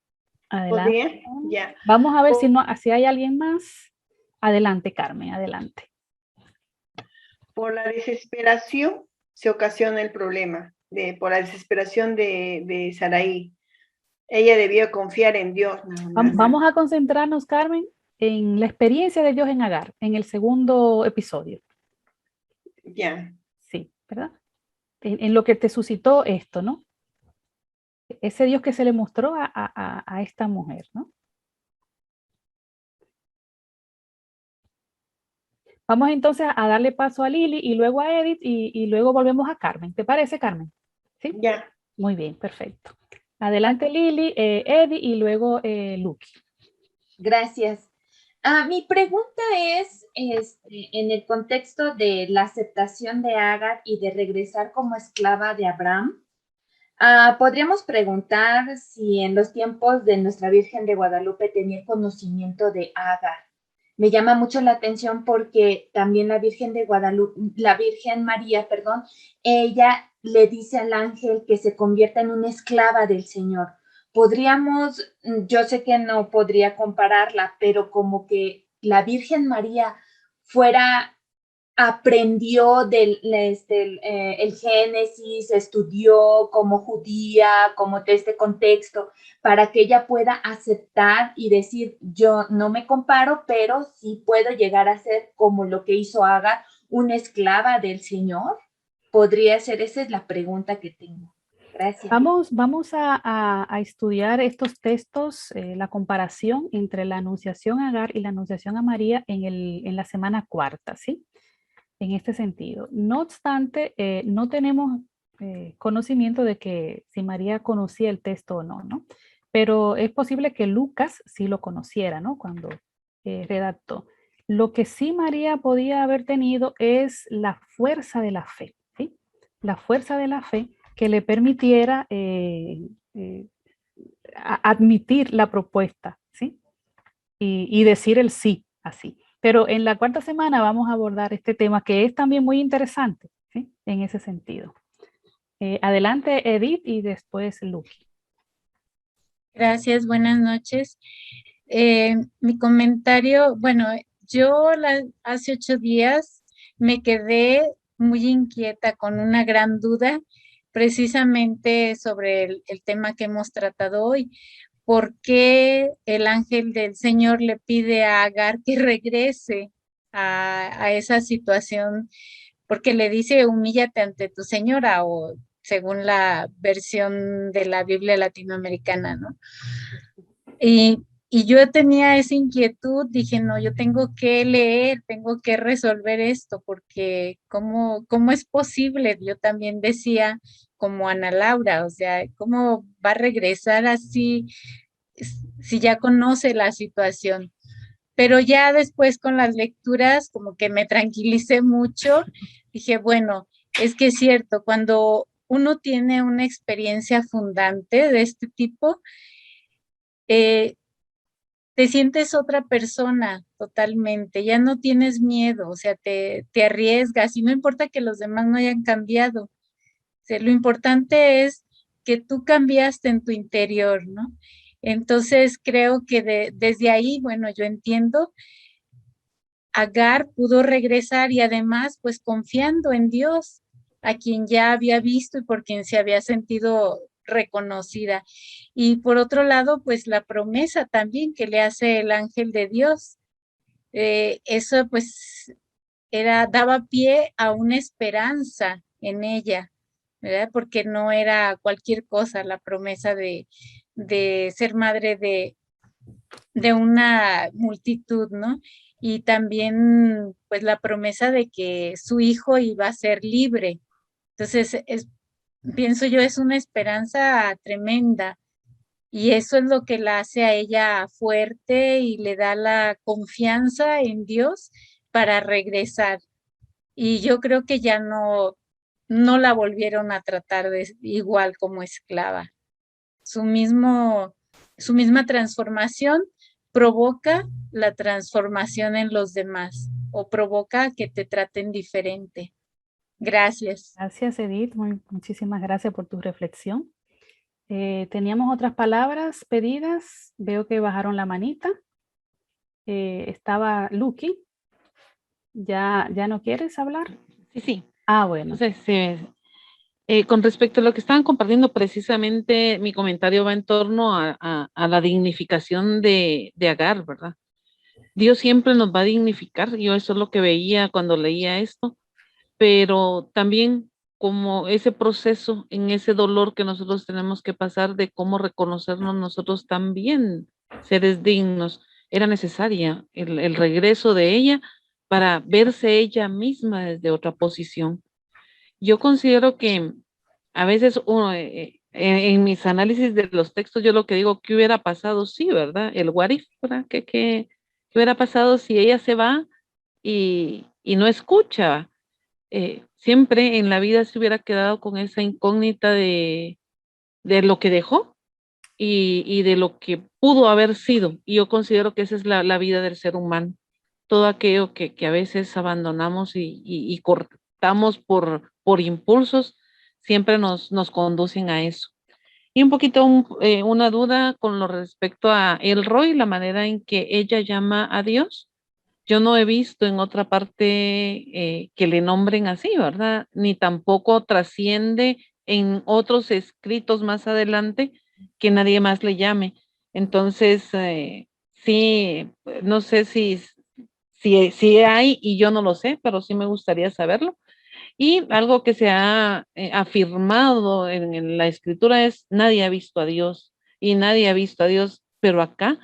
Adelante. ¿Podría? Ya. Vamos a ver si hay alguien más. Adelante, Carmen, adelante. Por la desesperación se ocasiona el problema. Por la desesperación de Sarai. Ella debió confiar en Dios. Vamos a concentrarnos, Carmen, en la experiencia de Dios en Agar, en el segundo episodio. Ya. Sí, ¿verdad? En lo que te suscitó esto, ¿no? Ese Dios que se le mostró a esta mujer, ¿no? Vamos entonces a darle paso a Lili y luego a Edith y luego volvemos a Carmen. ¿Te parece, Carmen? ¿Sí? Ya. Muy bien, perfecto. Adelante, Lili, Edith y luego Lucky. Gracias. Mi pregunta es, en el contexto de la aceptación de Agar y de regresar como esclava de Abraham, podríamos preguntar si en los tiempos de nuestra Virgen de Guadalupe tenía conocimiento de Agar. Me llama mucho la atención porque también la Virgen de Guadalupe, la Virgen María, perdón, ella le dice al ángel que se convierta en una esclava del Señor. Yo sé que no podría compararla, pero como que la Virgen María aprendió el Génesis, estudió como judía, como de este contexto, para que ella pueda aceptar y decir, yo no me comparo, pero sí puedo llegar a ser como lo que hizo Agar, una esclava del Señor. Podría ser, esa es la pregunta que tengo. Gracias. Vamos a estudiar estos textos, la comparación entre la anunciación a Agar y la anunciación a María en la semana cuarta, ¿sí? En este sentido. No obstante, no tenemos conocimiento de que si María conocía el texto o no, ¿no? Pero es posible que Lucas sí lo conociera, ¿no? Cuando redactó. Lo que sí María podía haber tenido es la fuerza de la fe, ¿sí? La fuerza de la fe que le permitiera admitir la propuesta, ¿sí? Y decir el sí, así. Pero en la cuarta semana vamos a abordar este tema que es también muy interesante, ¿sí? En ese sentido. Adelante, Edith, y después Lucky. Gracias, buenas noches. Mi comentario, bueno, yo hace 8 días me quedé muy inquieta con una gran duda precisamente sobre el tema que hemos tratado hoy. ¿Por qué el ángel del Señor le pide a Agar que regrese a esa situación? Porque le dice, humíllate ante tu señora, o según la versión de la Biblia latinoamericana, ¿no? Y yo tenía esa inquietud, dije, no, yo tengo que leer, tengo que resolver esto, porque ¿cómo es posible? Yo también decía, como Ana Laura, o sea, ¿cómo va a regresar así si ya conoce la situación? Pero ya después con las lecturas como que me tranquilicé mucho, dije, bueno, es que es cierto, cuando uno tiene una experiencia fundante de este tipo, te sientes otra persona totalmente, ya no tienes miedo, o sea, te arriesgas y no importa que los demás no hayan cambiado. O sea, lo importante es que tú cambiaste en tu interior, ¿no? Entonces creo que desde ahí, bueno, yo entiendo, Agar pudo regresar y además, pues confiando en Dios, a quien ya había visto y por quien se había sentido reconocida. Y por otro lado, pues la promesa también que le hace el ángel de Dios. Eso pues daba pie a una esperanza en ella, ¿verdad? Porque no era cualquier cosa la promesa de ser madre de una multitud, ¿no? Y también, pues, la promesa de que su hijo iba a ser libre. Entonces, pienso yo, es una esperanza tremenda. Y eso es lo que la hace a ella fuerte y le da la confianza en Dios para regresar. Y yo creo que ya no la volvieron a tratar igual como esclava. Su misma transformación provoca la transformación en los demás o provoca que te traten diferente. Gracias. Gracias, Edith. Muchísimas gracias por tu reflexión. Teníamos otras palabras pedidas. Veo que bajaron la manita. Estaba Lucky. ¿Ya no quieres hablar? Sí, sí. Ah, bueno. Entonces, con respecto a lo que estaban compartiendo, precisamente mi comentario va en torno a la dignificación de Agar, ¿verdad? Dios siempre nos va a dignificar. Yo eso es lo que veía cuando leía esto, pero también como ese proceso, en ese dolor que nosotros tenemos que pasar de cómo reconocernos nosotros también seres dignos, era necesaria el regreso de ella para verse ella misma desde otra posición. Yo considero que a veces en mis análisis de los textos, yo lo que digo, ¿qué hubiera pasado? Sí, ¿verdad? El what if, ¿verdad? ¿Qué hubiera pasado si ella se va y no escucha? Siempre en la vida se hubiera quedado con esa incógnita de lo que dejó y de lo que pudo haber sido. Y yo considero que esa es la vida del ser humano. Todo aquello que a veces abandonamos y cortamos por impulsos, siempre nos conducen a eso. Y un poquito una duda con lo respecto a Elroy, la manera en que ella llama a Dios. Yo no he visto en otra parte que le nombren así, ¿verdad? Ni tampoco trasciende en otros escritos más adelante que nadie más le llame. Entonces, sí, no sé si hay y yo no lo sé, pero sí me gustaría saberlo. Y algo que se ha afirmado en la escritura es, nadie ha visto a Dios y nadie ha visto a Dios, pero acá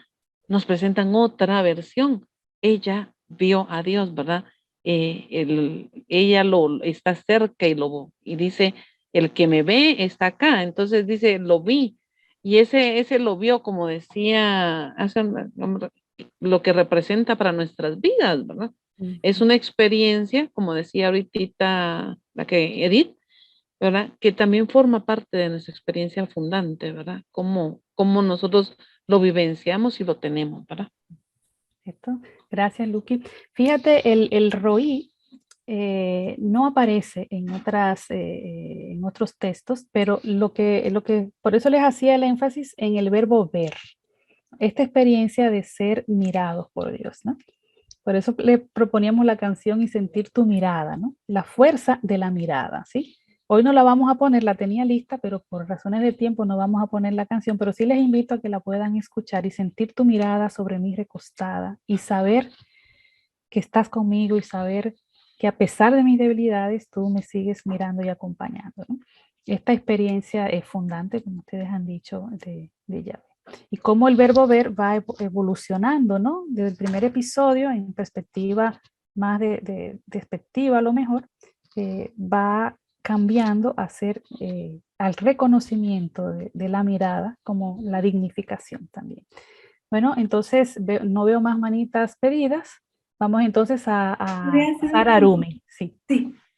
nos presentan otra versión. Ella vio a Dios, ¿verdad? Ella lo está cerca y dice, el que me ve está acá. Entonces dice, lo vi. Y ese lo vio, como decía, lo que representa para nuestras vidas, ¿verdad? Es una experiencia, como decía ahorita la que Edith, ¿verdad? Que también forma parte de nuestra experiencia fundante, ¿verdad? Cómo nosotros lo vivenciamos y lo tenemos, ¿verdad? Perfecto. Gracias, Lucky. Fíjate, el roí no aparece en otros textos, pero por eso les hacía el énfasis en el verbo ver, esta experiencia de ser mirados por Dios, ¿no? Por eso le proponíamos la canción Y sentir tu mirada, ¿no? La fuerza de la mirada, ¿sí? Hoy no la vamos a poner, la tenía lista, pero por razones de tiempo no vamos a poner la canción, pero sí les invito a que la puedan escuchar y sentir tu mirada sobre mí recostada y saber que estás conmigo y saber que a pesar de mis debilidades, tú me sigues mirando y acompañando, ¿no? Esta experiencia es fundante, como ustedes han dicho, de Yahvé. Y cómo el verbo ver va evolucionando, ¿no? Desde el primer episodio, en perspectiva más de despectiva a lo mejor, va cambiando a ser al reconocimiento de la mirada como la dignificación también. Bueno, entonces no veo más manitas pedidas. Vamos entonces a Sara Arumi. Sí.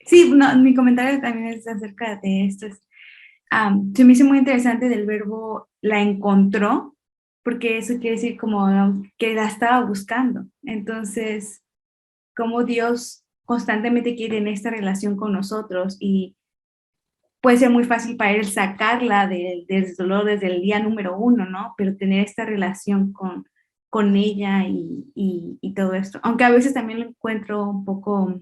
Sí, no, mi comentario también es acerca de esto. Se me hizo muy interesante del verbo la encontró, porque eso quiere decir como que la estaba buscando. Entonces, como Dios constantemente quiere en esta relación con nosotros y puede ser muy fácil para él sacarla del dolor desde el día número 1, ¿no? Pero tener esta relación con ella y todo esto. Aunque a veces también lo encuentro un poco,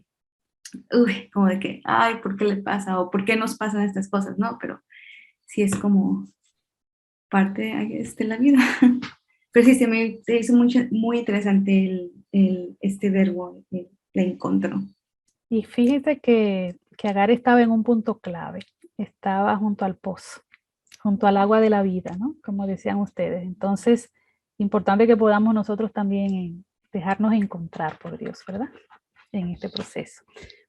como de que, ay, ¿por qué le pasa? O ¿por qué nos pasan estas cosas? ¿No? Pero sí es como parte de la vida. Pero sí, se me hizo muy interesante este verbo, la encontró. Y fíjate que Agar estaba en un punto clave, estaba junto al pozo, junto al agua de la vida, ¿no? Como decían ustedes. Entonces, importante que podamos nosotros también dejarnos encontrar por Dios, ¿verdad? En este proceso.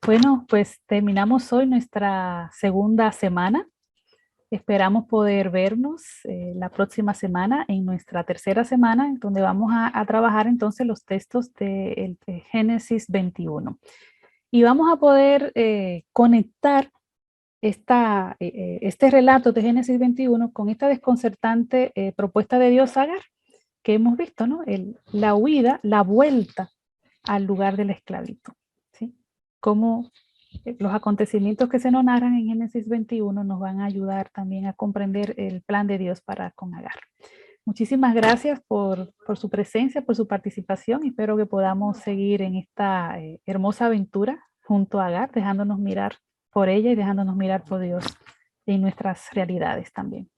Bueno, pues terminamos hoy nuestra segunda semana. Esperamos poder vernos la próxima semana en nuestra tercera semana, donde vamos a trabajar entonces los textos de Génesis 21. Y vamos a poder conectar este relato de Génesis 21 con esta desconcertante propuesta de Dios a Agar, que hemos visto, ¿no? La huida, la vuelta al lugar de la esclavitud, ¿sí? Cómo los acontecimientos que se nos narran en Génesis 21 nos van a ayudar también a comprender el plan de Dios para con Agar. Muchísimas gracias por su presencia, por su participación. Espero que podamos seguir en esta hermosa aventura junto a Agar, dejándonos mirar por ella y dejándonos mirar por Dios en nuestras realidades también.